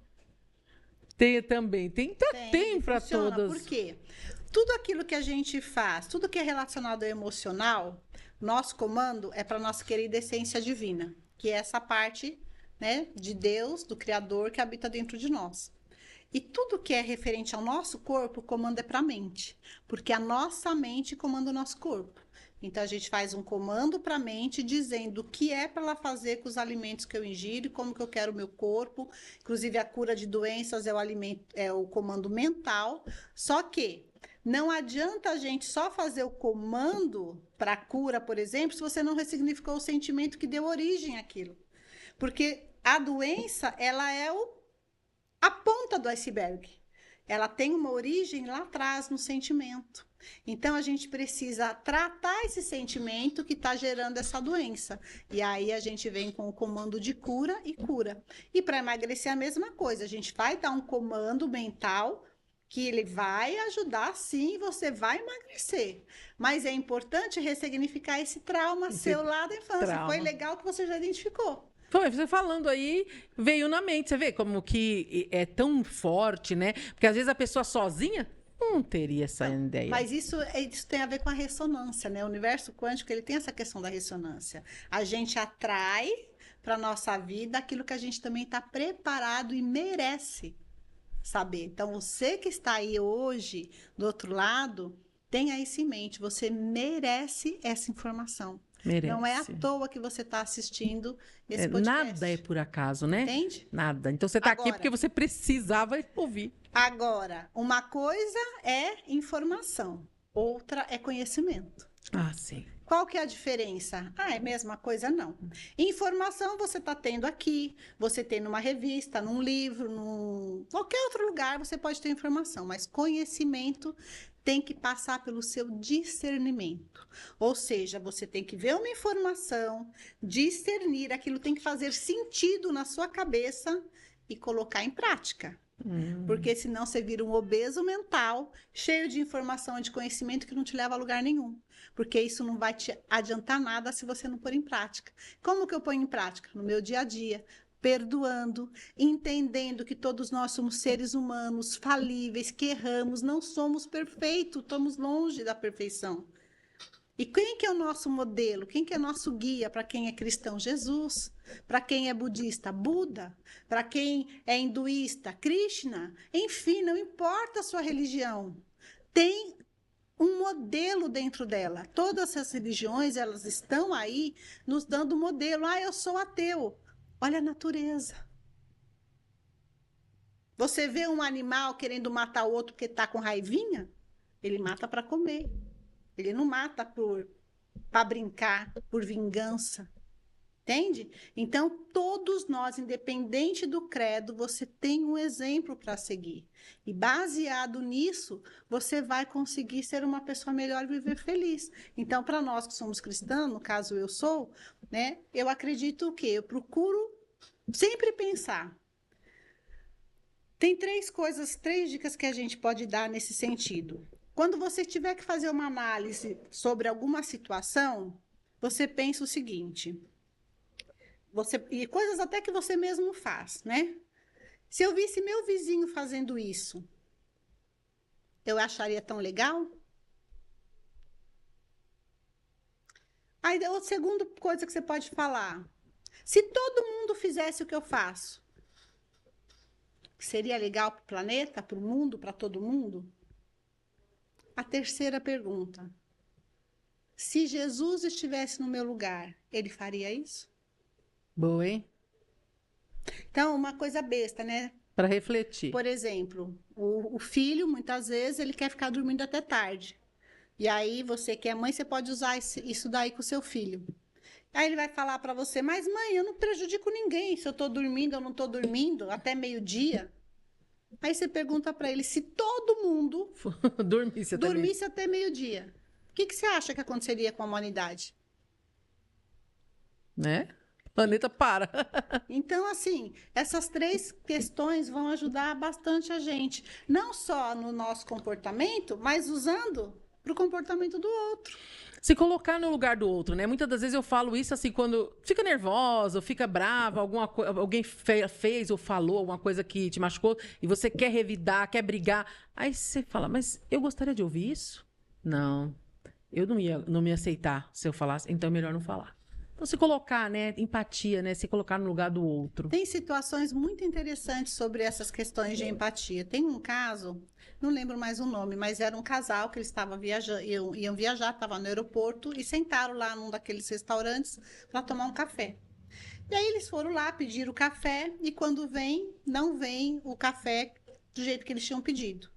Speaker 1: Tem também. Tem para
Speaker 2: funciona.
Speaker 1: todas.
Speaker 2: Por quê? Tudo aquilo que a gente faz, tudo que é relacionado ao emocional, nosso comando é para nossa querida essência divina, que é essa parte, né, de Deus, do Criador, que habita dentro de nós. E tudo que é referente ao nosso corpo, o comando é para a mente, porque a nossa mente comanda o nosso corpo. Então, a gente faz um comando para a mente dizendo o que é para ela fazer com os alimentos que eu ingiro, como que eu quero o meu corpo. Inclusive, a cura de doenças é o comando mental. Só que não adianta a gente só fazer o comando para a cura, por exemplo, se você não ressignificou o sentimento que deu origem àquilo. Porque a doença, ela é a ponta do iceberg. Ela tem uma origem lá atrás no sentimento. Então, a gente precisa tratar esse sentimento que está gerando essa doença. E aí, a gente vem com o comando de cura e cura. E para emagrecer, a mesma coisa. A gente vai dar um comando mental que ele vai ajudar, sim, você vai emagrecer. Mas é importante ressignificar esse trauma seu lá da infância.
Speaker 1: Trauma.
Speaker 2: Foi legal que você já identificou.
Speaker 1: Foi, você falando aí, veio na mente. Você vê como que é tão forte, né? Porque às vezes a pessoa sozinha não teria essa ideia.
Speaker 2: Mas isso tem a ver com a ressonância, né? O universo quântico, ele tem essa questão da ressonância. A gente atrai para a nossa vida aquilo que a gente também está preparado e merece saber. Então, você que está aí hoje, do outro lado, tenha isso em mente. Você merece essa informação.
Speaker 1: Merece.
Speaker 2: Não é à toa que você está assistindo esse podcast.
Speaker 1: Nada é por acaso, né?
Speaker 2: Entende?
Speaker 1: Nada. Então você está aqui porque você precisava ouvir.
Speaker 2: Agora, uma coisa é informação, outra é conhecimento.
Speaker 1: Ah, sim.
Speaker 2: Qual que é a diferença? Ah, é a mesma coisa? Não. Informação você está tendo aqui, você tem numa revista, num livro, num qualquer outro lugar você pode ter informação, mas conhecimento tem que passar pelo seu discernimento. Ou seja, você tem que ver uma informação, discernir, aquilo tem que fazer sentido na sua cabeça e colocar em prática. Porque senão você vira um obeso mental, cheio de informação e de conhecimento que não te leva a lugar nenhum. Porque isso não vai te adiantar nada se você não pôr em prática. Como que eu ponho em prática? No meu dia a dia, perdoando, entendendo que todos nós somos seres humanos, falíveis, que erramos, não somos perfeitos, estamos longe da perfeição. E quem que é o nosso modelo? Quem que é nosso guia para quem é cristão? Jesus. Para quem é budista? Buda. Para quem é hinduísta? Krishna. Enfim, não importa a sua religião. Tem um modelo dentro dela. Todas as religiões, elas estão aí nos dando modelo. Ah, eu sou ateu. Olha a natureza. Você vê um animal querendo matar o outro porque está com raivinha? Ele mata para comer. Ele não mata para brincar, por vingança. Entende? Então, todos nós, independente do credo, você tem um exemplo para seguir. E baseado nisso, você vai conseguir ser uma pessoa melhor e viver feliz. Então, para nós que somos cristãos, no caso eu sou, né? Eu acredito o quê? Eu procuro sempre pensar. Tem três dicas que a gente pode dar nesse sentido. Quando você tiver que fazer uma análise sobre alguma situação, você pensa o seguinte, e coisas até que você mesmo faz, né? Se eu visse meu vizinho fazendo isso, eu acharia tão legal? Aí, a segunda coisa que você pode falar, se todo mundo fizesse o que eu faço, seria legal para o planeta, para o mundo, para todo mundo? A terceira pergunta. Se Jesus estivesse no meu lugar, ele faria isso?
Speaker 1: Boa, hein?
Speaker 2: Então, uma coisa besta, né?
Speaker 1: Para refletir.
Speaker 2: Por exemplo, o filho, muitas vezes, ele quer ficar dormindo até tarde. E aí, você que é mãe, você pode usar isso daí com o seu filho. Aí ele vai falar para você, mas mãe, eu não prejudico ninguém se eu estou dormindo ou não estou dormindo até meio-dia. Aí você pergunta para ele, se todo mundo dormisse até meio-dia, o que você acha que aconteceria com a humanidade?
Speaker 1: Né? O planeta para.
Speaker 2: Então, assim, essas 3 questões vão ajudar bastante a gente. Não só no nosso comportamento, mas usando para o comportamento do outro.
Speaker 1: Se colocar no lugar do outro, né? Muitas das vezes eu falo isso assim, quando fica nervosa, ou fica brava, alguém fez ou falou alguma coisa que te machucou, e você quer revidar, quer brigar. Aí você fala, mas eu gostaria de ouvir isso? Não, eu não ia aceitar se eu falasse, então é melhor não falar. Então, se colocar, né? Empatia, né? Se colocar no lugar do outro.
Speaker 2: Tem situações muito interessantes sobre essas questões de empatia. Tem um caso, não lembro mais o nome, mas era um casal que eles estavam viajando, iam viajar, estavam no aeroporto e sentaram lá num daqueles restaurantes para tomar um café. E aí eles foram lá, pediram o café e quando não vem o café do jeito que eles tinham pedido.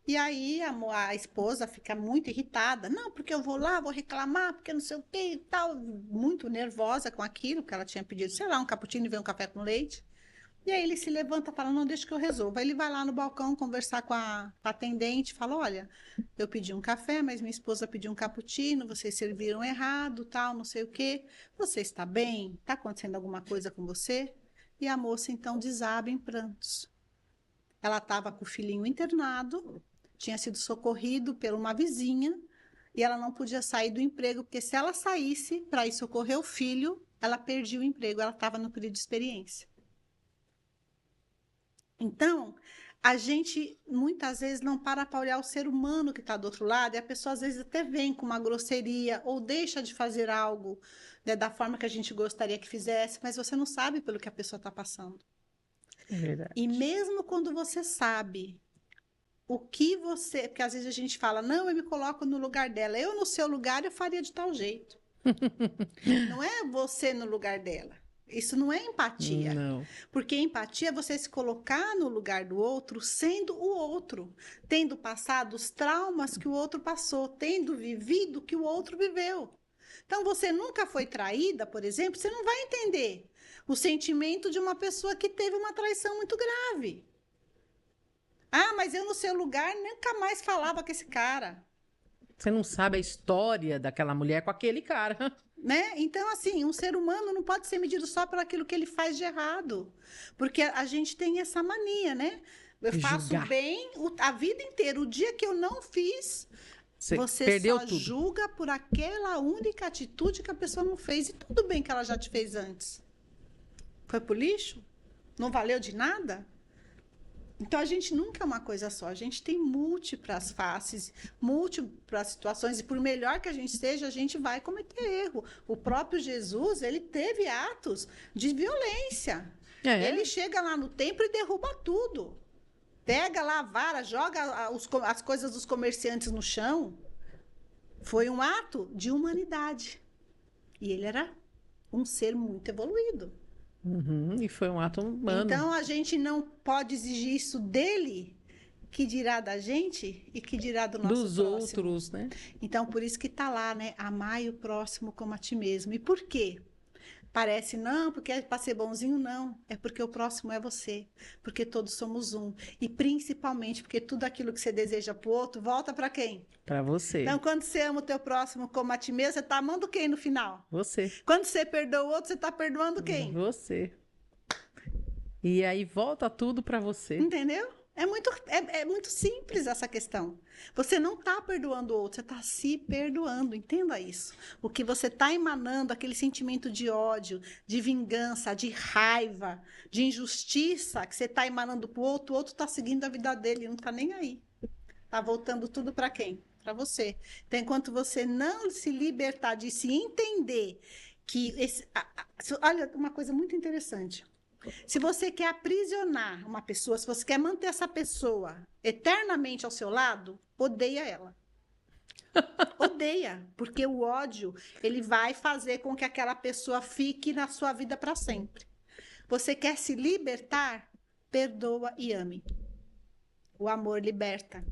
Speaker 2: E aí a esposa fica muito irritada. Não, porque eu vou lá, vou reclamar, porque não sei o que e tal. Muito nervosa com aquilo que ela tinha pedido. Sei lá, um cappuccino e vem um café com leite. E aí ele se levanta e fala, não, deixa que eu resolvo. Aí ele vai lá no balcão conversar com a atendente. Fala, olha, eu pedi um café, mas minha esposa pediu um cappuccino. Vocês serviram errado, tal, não sei o quê. Você está bem? Está acontecendo alguma coisa com você? E a moça, então, desaba em prantos. Ela estava com o filhinho internado, tinha sido socorrido por uma vizinha e ela não podia sair do emprego, porque se ela saísse para ir socorrer o filho, ela perdia o emprego, ela estava no período de experiência. Então, a gente muitas vezes não para olhar o ser humano que está do outro lado, e a pessoa às vezes até vem com uma grosseria ou deixa de fazer algo, né, da forma que a gente gostaria que fizesse, mas você não sabe pelo que a pessoa está passando.
Speaker 1: É verdade.
Speaker 2: E mesmo quando você sabe o que você... Porque às vezes a gente fala, não, eu me coloco no lugar dela. Eu, no seu lugar, eu faria de tal jeito. Não é você no lugar dela. Isso não é empatia.
Speaker 1: Não.
Speaker 2: Porque empatia é você se colocar no lugar do outro, sendo o outro. Tendo passado os traumas que o outro passou. Tendo vivido o que o outro viveu. Então, você nunca foi traída, por exemplo, você não vai entender o sentimento de uma pessoa que teve uma traição muito grave. Ah, mas eu no seu lugar nunca mais falava com esse cara.
Speaker 1: Você não sabe a história daquela mulher com aquele cara.
Speaker 2: Né? Então, assim, um ser humano não pode ser medido só por aquilo que ele faz de errado. Porque a gente tem essa mania, né? Eu faço
Speaker 1: Julgar.
Speaker 2: bem a vida inteira. O dia que eu não fiz, você
Speaker 1: perdeu
Speaker 2: só
Speaker 1: tudo.
Speaker 2: julga por aquela única atitude que a pessoa não fez. E tudo bem que ela já te fez antes. Foi pro lixo? Não valeu de nada? Então, a gente nunca é uma coisa só. A gente tem múltiplas faces, múltiplas situações. E por melhor que a gente seja, a gente vai cometer erro. O próprio Jesus, ele teve atos de violência. Ele chega lá no templo e derruba tudo. Pega lá a vara, joga as coisas dos comerciantes no chão. Foi um ato de humanidade. E ele era um ser muito evoluído.
Speaker 1: Uhum, e foi um ato humano.
Speaker 2: Então, a gente não pode exigir isso dele, que dirá da gente e que dirá do nosso
Speaker 1: dos
Speaker 2: próximo.
Speaker 1: outros, né?
Speaker 2: Então, por isso que está lá, né? Amai o próximo como a ti mesmo. E por quê? Parece, não, porque é para ser bonzinho, não. É porque o próximo é você. Porque todos somos um. E principalmente porque tudo aquilo que você deseja para o outro, volta para quem?
Speaker 1: Para você.
Speaker 2: Então, quando você ama o teu próximo como a ti mesmo, você está amando quem no final?
Speaker 1: Você.
Speaker 2: Quando você perdoa o outro, você está perdoando quem?
Speaker 1: Você. E aí volta tudo para você.
Speaker 2: Entendeu? É muito simples essa questão. Você não está perdoando o outro, você está se perdoando. Entenda isso. O que você está emanando, aquele sentimento de ódio, de vingança, de raiva, de injustiça que você está emanando para o outro está seguindo a vida dele, não está nem aí. Está voltando tudo para quem? Para você. Então, enquanto você não se libertar de se entender que... olha, uma coisa muito interessante. Se você quer aprisionar uma pessoa, se você quer manter essa pessoa eternamente ao seu lado, odeia ela. Odeia, porque o ódio, ele vai fazer com que aquela pessoa fique na sua vida para sempre. Você quer se libertar? perdoa e ame. O amor liberta.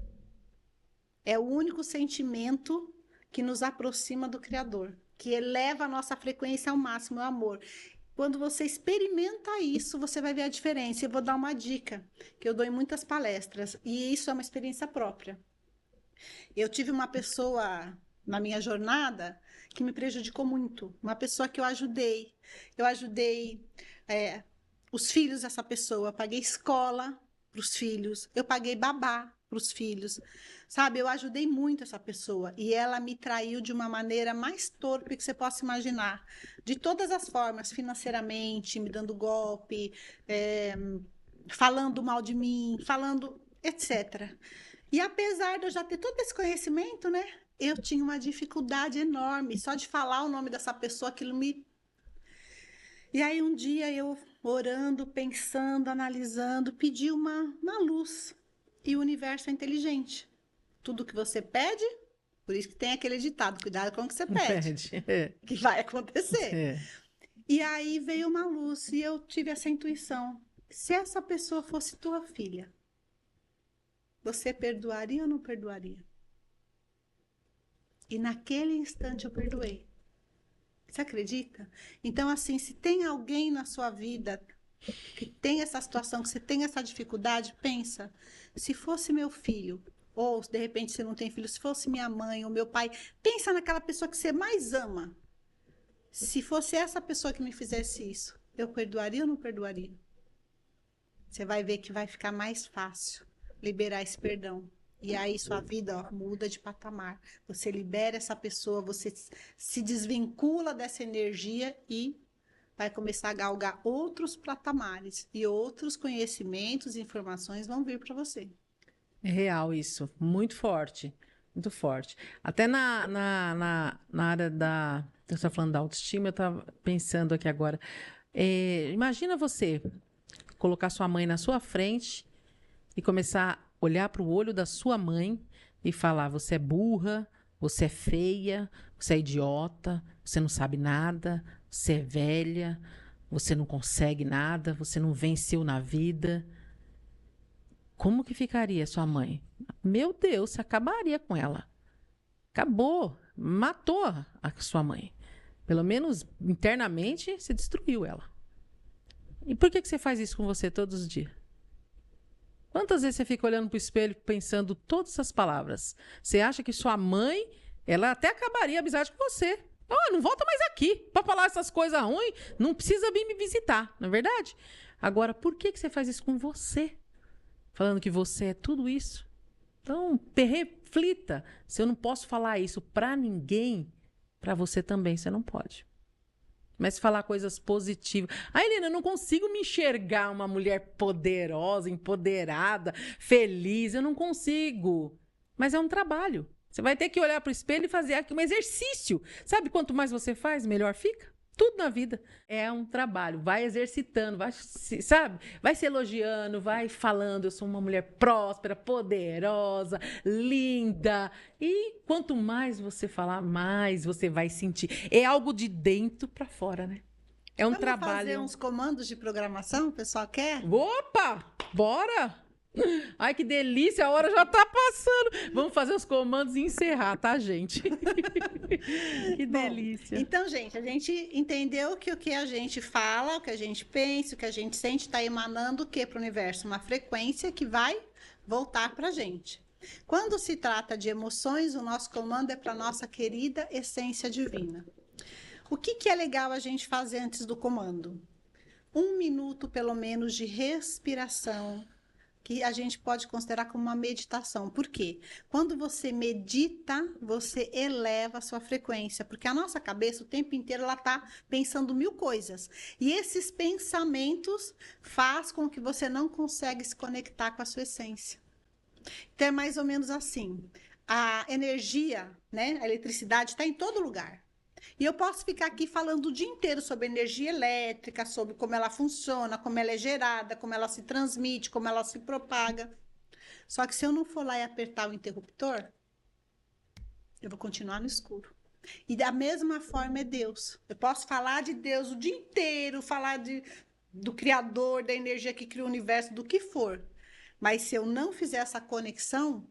Speaker 2: É o único sentimento que nos aproxima do Criador, que eleva a nossa frequência ao máximo, o amor. Quando você experimenta isso, você vai ver a diferença. Eu vou dar uma dica, que eu dou em muitas palestras, e isso é uma experiência própria. Eu tive uma pessoa na minha jornada que me prejudicou muito, uma pessoa que eu ajudei. Eu ajudei os filhos dessa pessoa, eu paguei escola para os filhos, eu paguei babá para os filhos, sabe? Eu ajudei muito essa pessoa e ela me traiu de uma maneira mais torpe que você possa imaginar, de todas as formas, financeiramente, me dando golpe, falando mal de mim, falando etc. E apesar de eu já ter todo esse conhecimento, né? Eu tinha uma dificuldade enorme, só de falar o nome dessa pessoa, aquilo me... E aí um dia eu, orando, pensando, analisando, pedi uma luz. E o universo é inteligente. Tudo que você pede, por isso que tem aquele ditado, cuidado com o que você pede. Que vai acontecer. E aí veio uma luz e eu tive essa intuição. Se essa pessoa fosse tua filha, você perdoaria ou não perdoaria? E naquele instante eu perdoei. Você acredita? Então, assim, se tem alguém na sua vida que tem essa situação, que você tem essa dificuldade, pensa, se fosse meu filho, ou de repente você não tem filho, se fosse minha mãe ou meu pai, pensa naquela pessoa que você mais ama. Se fosse essa pessoa que me fizesse isso, eu perdoaria ou não perdoaria? Você vai ver que vai ficar mais fácil liberar esse perdão. E aí sua vida, ó, muda de patamar. Você libera essa pessoa, você se desvincula dessa energia e vai começar a galgar outros patamares. E outros conhecimentos e informações vão vir para você.
Speaker 1: É real isso. Muito forte. Muito forte. Até na área da... Você está falando da autoestima, eu estava pensando aqui agora. Imagina você colocar sua mãe na sua frente e começar a olhar para o olho da sua mãe e falar: você é burra, você é feia, você é idiota, você não sabe nada, você é velha, você não consegue nada, você não venceu na vida. Como que ficaria sua mãe? Meu Deus, você acabaria com ela. Acabou, matou a sua mãe. Pelo menos internamente, você destruiu ela. E por que você faz isso com você todos os dias? Quantas vezes você fica olhando para o espelho pensando todas essas palavras? Você acha que sua mãe, ela até acabaria a amizade com você. Oh, não volta mais aqui para falar essas coisas ruins. Não precisa vir me visitar, não é verdade? Agora, por que você faz isso com você? Falando que você é tudo isso? Então, reflita. Se eu não posso falar isso para ninguém, para você também você não pode. Mas falar coisas positivas. Ah, Helena, eu não consigo me enxergar uma mulher poderosa, empoderada, feliz. Eu não consigo. Mas é um trabalho. Você vai ter que olhar para o espelho e fazer aqui um exercício. Sabe quanto mais você faz, melhor fica? Tudo na vida é um trabalho. Vai exercitando, vai, sabe? Vai se elogiando, vai falando. Eu sou uma mulher próspera, poderosa, linda. E quanto mais você falar, mais você vai sentir. É algo de dentro para fora, né? É um trabalho.
Speaker 2: Vamos fazer uns comandos de programação? O pessoal quer?
Speaker 1: Opa! Bora! Ai, que delícia! A hora já tá passando. Vamos fazer os comandos e encerrar, tá, gente? Que delícia.
Speaker 2: Bom, então, gente, a gente entendeu que o que a gente fala, o que a gente pensa, o que a gente sente está emanando o que para o universo? Uma frequência que vai voltar para a gente. Quando se trata de emoções, o nosso comando é para a nossa querida essência divina. O que é legal a gente fazer antes do comando? 1 minuto, pelo menos, de respiração, que a gente pode considerar como uma meditação. Por quê? Quando você medita, você eleva a sua frequência, porque a nossa cabeça o tempo inteiro ela está pensando 1000 coisas. E esses pensamentos faz com que você não consiga se conectar com a sua essência. Então é mais ou menos assim. A energia, né, a eletricidade está em todo lugar. E eu posso ficar aqui falando o dia inteiro sobre energia elétrica, sobre como ela funciona, como ela é gerada, como ela se transmite, como ela se propaga. Só que se eu não for lá e apertar o interruptor, eu vou continuar no escuro. E da mesma forma é Deus. Eu posso falar de Deus o dia inteiro, falar de do Criador, da energia que cria o universo, do que for. Mas se eu não fizer essa conexão,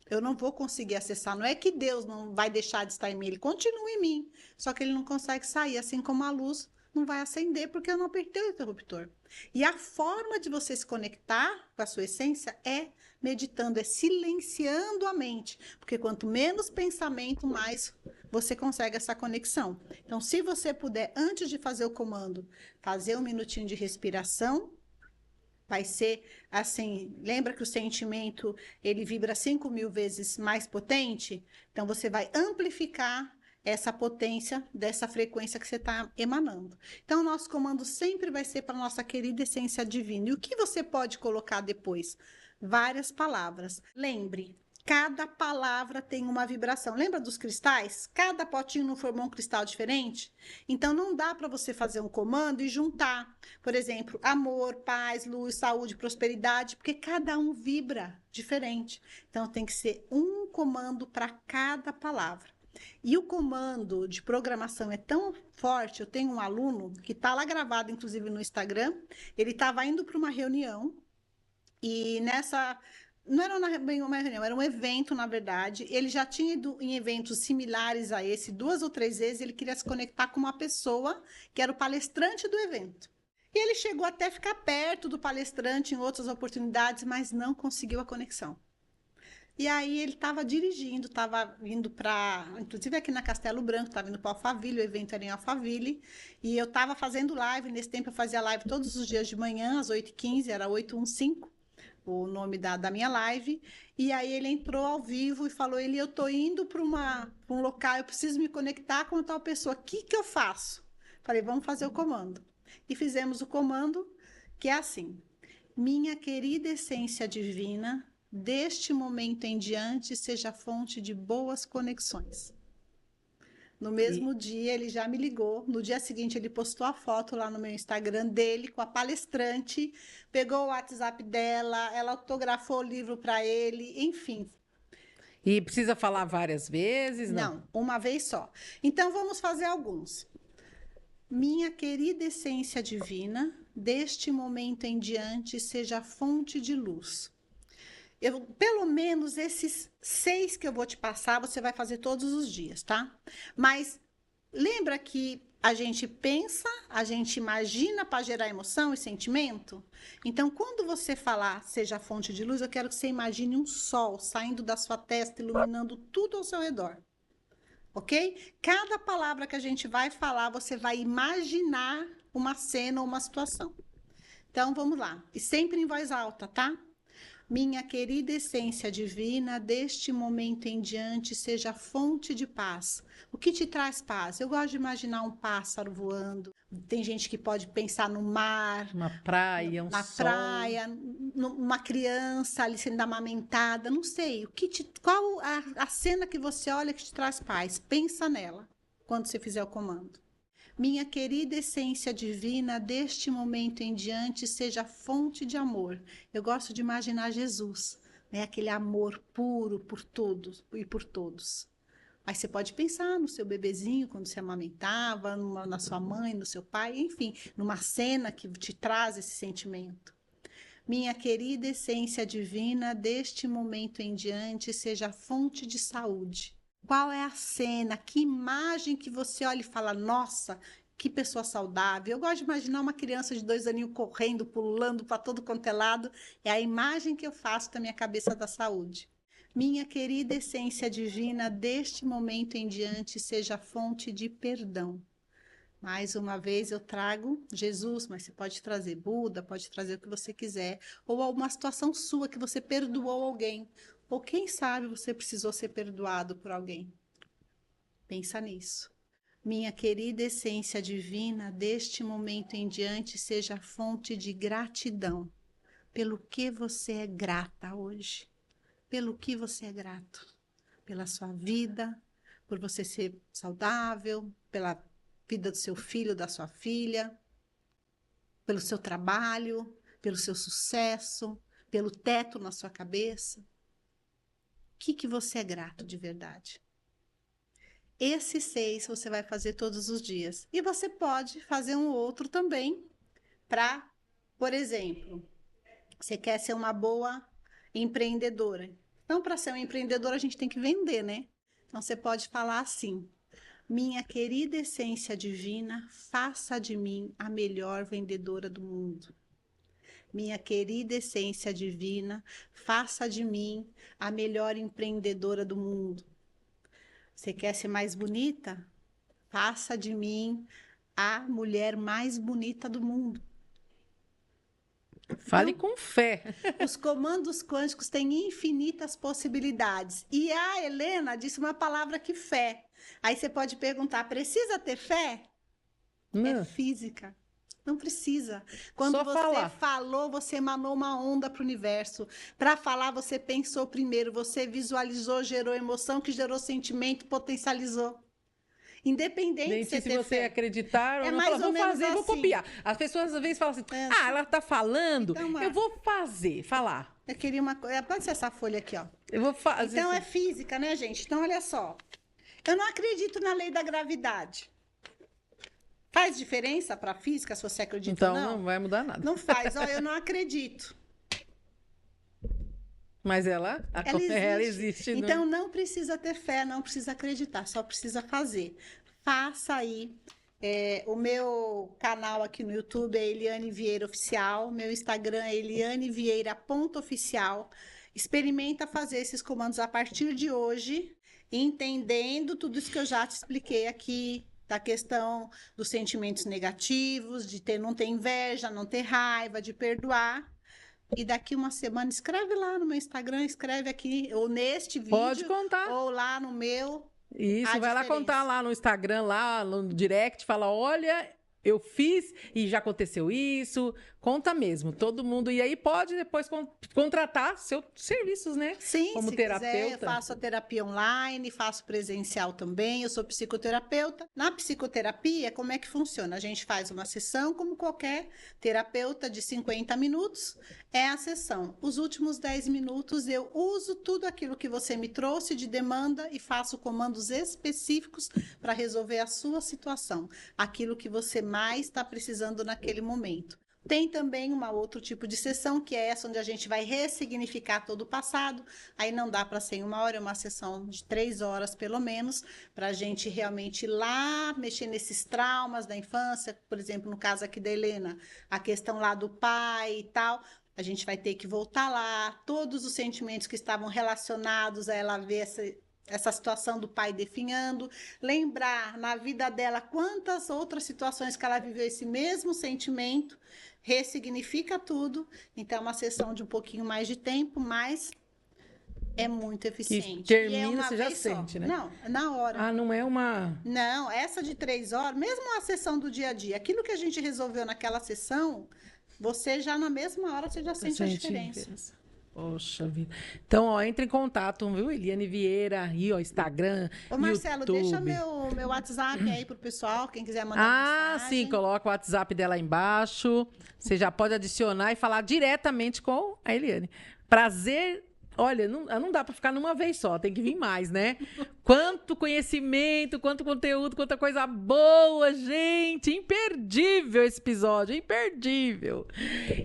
Speaker 2: eu não vou conseguir acessar. Não é que Deus não vai deixar de estar em mim, ele continua em mim. Só que ele não consegue sair, assim como a luz não vai acender porque eu não apertei o interruptor. E a forma de você se conectar com a sua essência é meditando, é silenciando a mente. Porque quanto menos pensamento, mais você consegue essa conexão. Então, se você puder, antes de fazer o comando, fazer 1 minutinho de respiração, vai ser assim, lembra que o sentimento, ele vibra 5.000 vezes mais potente? Então, você vai amplificar essa potência dessa frequência que você está emanando. Então, o nosso comando sempre vai ser para a nossa querida essência divina. E o que você pode colocar depois? Várias palavras. Lembre, cada palavra tem uma vibração. Lembra dos cristais? Cada potinho não formou um cristal diferente? Então, não dá para você fazer um comando e juntar, por exemplo, amor, paz, luz, saúde, prosperidade, porque cada um vibra diferente. Então, tem que ser um comando para cada palavra. E o comando de programação é tão forte, eu tenho um aluno que está lá gravado, inclusive no Instagram, ele estava indo para uma reunião e nessa... Não era bem uma reunião, era um evento, na verdade. Ele já tinha ido em eventos similares a esse 2 ou 3 vezes. Ele queria se conectar com uma pessoa que era o palestrante do evento. E ele chegou até a ficar perto do palestrante em outras oportunidades, mas não conseguiu a conexão. E aí ele estava dirigindo, estava indo para, inclusive aqui na Castelo Branco, estava indo para Alphaville, o evento era em Alphaville, e eu estava fazendo live, nesse tempo eu fazia live todos os dias de manhã, às 8h15, era 815, o nome da minha live, e aí ele entrou ao vivo e falou, eu tô indo para um local, eu preciso me conectar com tal pessoa, o que eu faço? Falei, vamos fazer o comando. E fizemos o comando, que é assim, minha querida essência divina, deste momento em diante, seja fonte de boas conexões. No mesmo dia, ele já me ligou. No dia seguinte, ele postou a foto lá no meu Instagram dele com a palestrante, pegou o WhatsApp dela, ela autografou o livro para ele, enfim.
Speaker 1: E precisa falar várias vezes?
Speaker 2: Não, uma vez só. Então, vamos fazer alguns. Minha querida essência divina, deste momento em diante, seja fonte de luz. Pelo menos esses 6 que eu vou te passar, você vai fazer todos os dias, tá? Mas lembra que a gente pensa, a gente imagina para gerar emoção e sentimento? Então, quando você falar seja fonte de luz, eu quero que você imagine um sol saindo da sua testa, iluminando tudo ao seu redor. Ok? Cada palavra que a gente vai falar, você vai imaginar uma cena ou uma situação. Então, vamos lá. E sempre em voz alta, tá? Minha querida essência divina, deste momento em diante, seja fonte de paz. O que te traz paz? Eu gosto de imaginar um pássaro voando. Tem gente que pode pensar no mar,
Speaker 1: Uma praia,
Speaker 2: na
Speaker 1: sol.
Speaker 2: praia, numa criança ali sendo amamentada, não sei. Qual a cena que você olha que te traz paz? Pensa nela quando você fizer o comando. Minha querida essência divina, deste momento em diante, seja fonte de amor. Eu gosto de imaginar Jesus, né? Aquele amor puro por todos e por todos. Aí você pode pensar no seu bebezinho, quando você amamentava, na sua mãe, no seu pai, enfim, numa cena que te traz esse sentimento. Minha querida essência divina, deste momento em diante, seja fonte de saúde. Qual é a cena, que imagem que você olha e fala, nossa, que pessoa saudável. Eu gosto de imaginar uma criança de 2 aninhos correndo, pulando para todo quanto é lado. É a imagem que eu faço da minha cabeça da saúde. Minha querida essência divina, deste momento em diante, seja fonte de perdão. Mais uma vez eu trago Jesus, mas você pode trazer Buda, pode trazer o que você quiser. Ou alguma situação sua que você perdoou alguém. Ou quem sabe você precisou ser perdoado por alguém. Pensa nisso. Minha querida essência divina, deste momento em diante, seja fonte de gratidão. Pelo que você é grata hoje? Pelo que você é grato? Pela sua vida, por você ser saudável, pela vida do seu filho, da sua filha, pelo seu trabalho, pelo seu sucesso, pelo teto na sua cabeça. O que você é grato de verdade? Esses 6 você vai fazer todos os dias. E você pode fazer um outro também, por exemplo, você quer ser uma boa empreendedora. Então, para ser uma empreendedora, a gente tem que vender, né? Então, você pode falar assim: minha querida essência divina, faça de mim a melhor vendedora do mundo. Minha querida essência divina, faça de mim a melhor empreendedora do mundo. Você quer ser mais bonita? Faça de mim a mulher mais bonita do mundo.
Speaker 1: Fale
Speaker 2: Então,
Speaker 1: com fé.
Speaker 2: os comandos quânticos têm infinitas possibilidades. E a Helena disse uma palavra que fé. Aí você pode perguntar: precisa ter fé? É
Speaker 1: Não,
Speaker 2: física. Não precisa. Quando
Speaker 1: só
Speaker 2: você
Speaker 1: falar.
Speaker 2: falou, você emanou uma onda para o universo. Para falar, você pensou primeiro, você visualizou, gerou emoção, que gerou sentimento, potencializou. Independente de você
Speaker 1: Se
Speaker 2: ter
Speaker 1: você
Speaker 2: fé.
Speaker 1: acreditar ou
Speaker 2: É
Speaker 1: não,
Speaker 2: mais
Speaker 1: fala,
Speaker 2: ou
Speaker 1: vou
Speaker 2: menos
Speaker 1: fazer, vou
Speaker 2: assim.
Speaker 1: copiar. As pessoas às vezes falam assim,
Speaker 2: É,
Speaker 1: ela tá falando,
Speaker 2: Então,
Speaker 1: eu vou fazer, falar.
Speaker 2: Eu queria uma coisa. Pode ser essa folha aqui, ó.
Speaker 1: Eu vou fazer.
Speaker 2: Então é física, né, gente? Então, olha só. Eu não acredito na lei da gravidade. Faz diferença para a física se você acredita
Speaker 1: Então
Speaker 2: ou não?
Speaker 1: não vai mudar nada.
Speaker 2: Não faz. Ó, eu não acredito.
Speaker 1: Mas ela
Speaker 2: Ela
Speaker 1: ela
Speaker 2: existe.
Speaker 1: existe.
Speaker 2: Então não precisa ter fé, não precisa acreditar, só precisa fazer. Faça aí. O meu canal aqui no YouTube é Eliane Vieira Oficial, meu Instagram é elianevieira.oficial. Experimenta fazer esses comandos a partir de hoje, entendendo tudo isso que eu já te expliquei aqui, da questão dos sentimentos negativos, de não ter inveja, não ter raiva, de perdoar. E daqui uma semana, escreve lá no meu Instagram, escreve aqui, ou neste
Speaker 1: Pode
Speaker 2: vídeo,
Speaker 1: contar.
Speaker 2: ou lá no meu.
Speaker 1: Isso,
Speaker 2: a
Speaker 1: vai lá
Speaker 2: diferença.
Speaker 1: contar lá no Instagram, lá no direct, fala, olha, eu fiz e já aconteceu isso. Conta mesmo, todo mundo. E aí pode depois contratar seus serviços, né?
Speaker 2: Sim,
Speaker 1: como
Speaker 2: se
Speaker 1: terapeuta.
Speaker 2: quiser, eu faço a terapia online, faço presencial também, eu sou psicoterapeuta. Na psicoterapia, como é que funciona? A gente faz uma sessão como qualquer terapeuta de 50 minutos, é a sessão. Os últimos 10 minutos eu uso tudo aquilo que você me trouxe de demanda e faço comandos específicos para resolver a sua situação, aquilo que você mais está precisando naquele momento. Tem também um outro tipo de sessão, que é essa onde a gente vai ressignificar todo o passado. Aí não dá para ser em 1 hora, é uma sessão de 3 horas, pelo menos, para a gente realmente ir lá mexer nesses traumas da infância. Por exemplo, no caso aqui da Helena, a questão lá do pai e tal. A gente vai ter que voltar lá, todos os sentimentos que estavam relacionados a ela ver essa situação do pai definhando, lembrar na vida dela quantas outras situações que ela viveu esse mesmo sentimento, ressignifica tudo. Então, é uma sessão de um pouquinho mais de tempo, mas é muito eficiente.
Speaker 1: Que termina,
Speaker 2: e é uma
Speaker 1: você já
Speaker 2: vez só.
Speaker 1: sente, né?
Speaker 2: Não, na hora.
Speaker 1: Ah, não é uma...
Speaker 2: Não, essa de 3 horas, mesmo a sessão do dia a dia, aquilo que a gente resolveu naquela sessão, você já na mesma hora, você já sente a diferença.
Speaker 1: Poxa vida. Então, ó, entre em contato, viu? Eliane Vieira, aí, ó, Instagram,
Speaker 2: Ô, Marcelo,
Speaker 1: YouTube.
Speaker 2: deixa meu WhatsApp aí pro pessoal, quem quiser mandar mensagem.
Speaker 1: Sim, coloca o WhatsApp dela aí embaixo. Você já pode adicionar e falar diretamente com a Eliane. Prazer. Olha, não dá para ficar numa vez só, tem que vir mais, né? Quanto conhecimento, quanto conteúdo, quanta coisa boa, gente! Imperdível esse episódio, imperdível!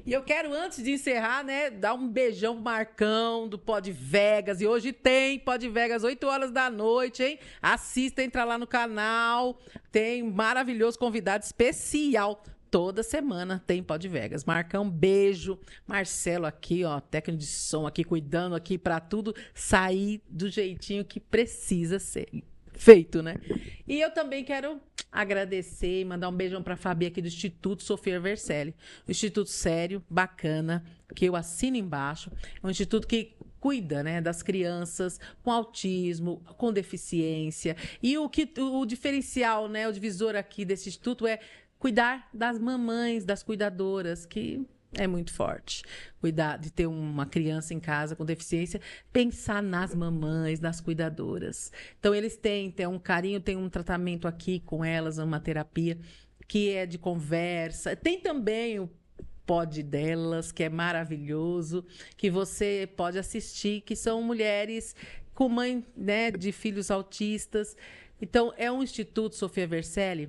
Speaker 1: E eu quero, antes de encerrar, né, dar um beijão pro Marcão, do Pod Vegas. E hoje tem Pod Vegas, 8 horas da noite, hein? Assista, entra lá no canal. Tem um maravilhoso convidado especial. Toda semana tem Pod Vegas. Marcão, beijo. Marcelo aqui, ó, técnico de som aqui, cuidando aqui para tudo sair do jeitinho que precisa ser feito, né? E eu também quero agradecer e mandar um beijão para a Fabi aqui do Instituto Sofia Vercelli. Um instituto sério, bacana, que eu assino embaixo. É um instituto que cuida, né, das crianças com autismo, com deficiência. E o diferencial, né, o divisor aqui desse instituto é cuidar das mamães, das cuidadoras, que é muito forte. Cuidar de ter uma criança em casa com deficiência, pensar nas mamães, nas cuidadoras. Então, eles têm um carinho, tem um tratamento aqui com elas, uma terapia que é de conversa. Tem também o Pod delas, que é maravilhoso, que você pode assistir, que são mulheres com mãe, né, de filhos autistas. Então, é um Instituto Sofia Vercelli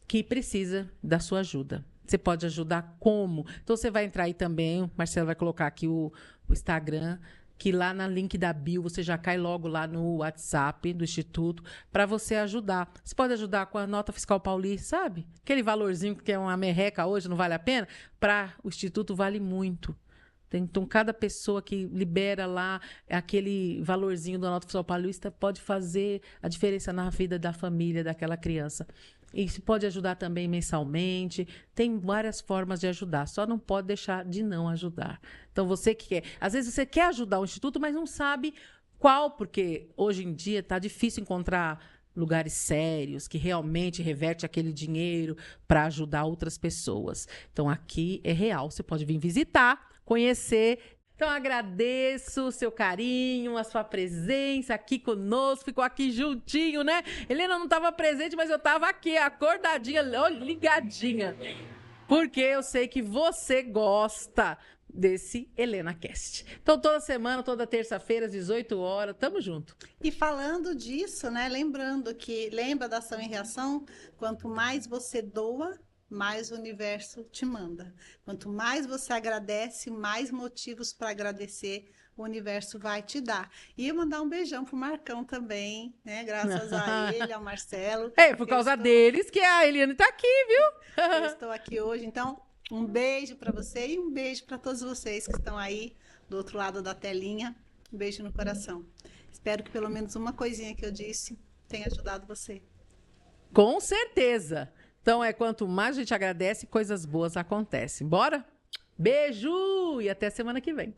Speaker 1: que precisa da sua ajuda. Você pode ajudar como? Então, você vai entrar aí também, o Marcelo vai colocar aqui o Instagram, que lá no link da bio você já cai logo lá no WhatsApp do Instituto para você ajudar. Você pode ajudar com a nota fiscal paulista, sabe? Aquele valorzinho que é uma merreca hoje, não vale a pena? Para o Instituto vale muito. Então, cada pessoa que libera lá aquele valorzinho da nota fiscal paulista pode fazer a diferença na vida da família daquela criança. E se pode ajudar também mensalmente. Tem várias formas de ajudar. Só não pode deixar de não ajudar. Então, você que quer... Às vezes, você quer ajudar o Instituto, mas não sabe qual, porque hoje em dia está difícil encontrar lugares sérios, que realmente reverte aquele dinheiro para ajudar outras pessoas. Então, aqui é real. Você pode vir visitar, conhecer. Então, agradeço o seu carinho, a sua presença aqui conosco, ficou aqui juntinho, né? Helena não estava presente, mas eu estava aqui, acordadinha, ligadinha. Porque eu sei que você gosta desse Helena Cast. Então, toda semana, toda terça-feira, às 18 horas, tamo junto.
Speaker 2: E falando disso, né? Lembrando que, lembra da ação e reação? Quanto mais você doa, mais o universo te manda. Quanto mais você agradece, mais motivos para agradecer o universo vai te dar. E eu mandar um beijão pro Marcão também, né? Graças a ele, ao Marcelo.
Speaker 1: É, por causa deles que a Eliane tá aqui, viu?
Speaker 2: Eu estou aqui hoje, então um beijo para você e um beijo para todos vocês que estão aí do outro lado da telinha. Um beijo no coração. Espero que pelo menos uma coisinha que eu disse tenha ajudado você.
Speaker 1: Com certeza. Então, quanto mais a gente agradece, coisas boas acontecem. Bora? Beijo! E até semana que vem.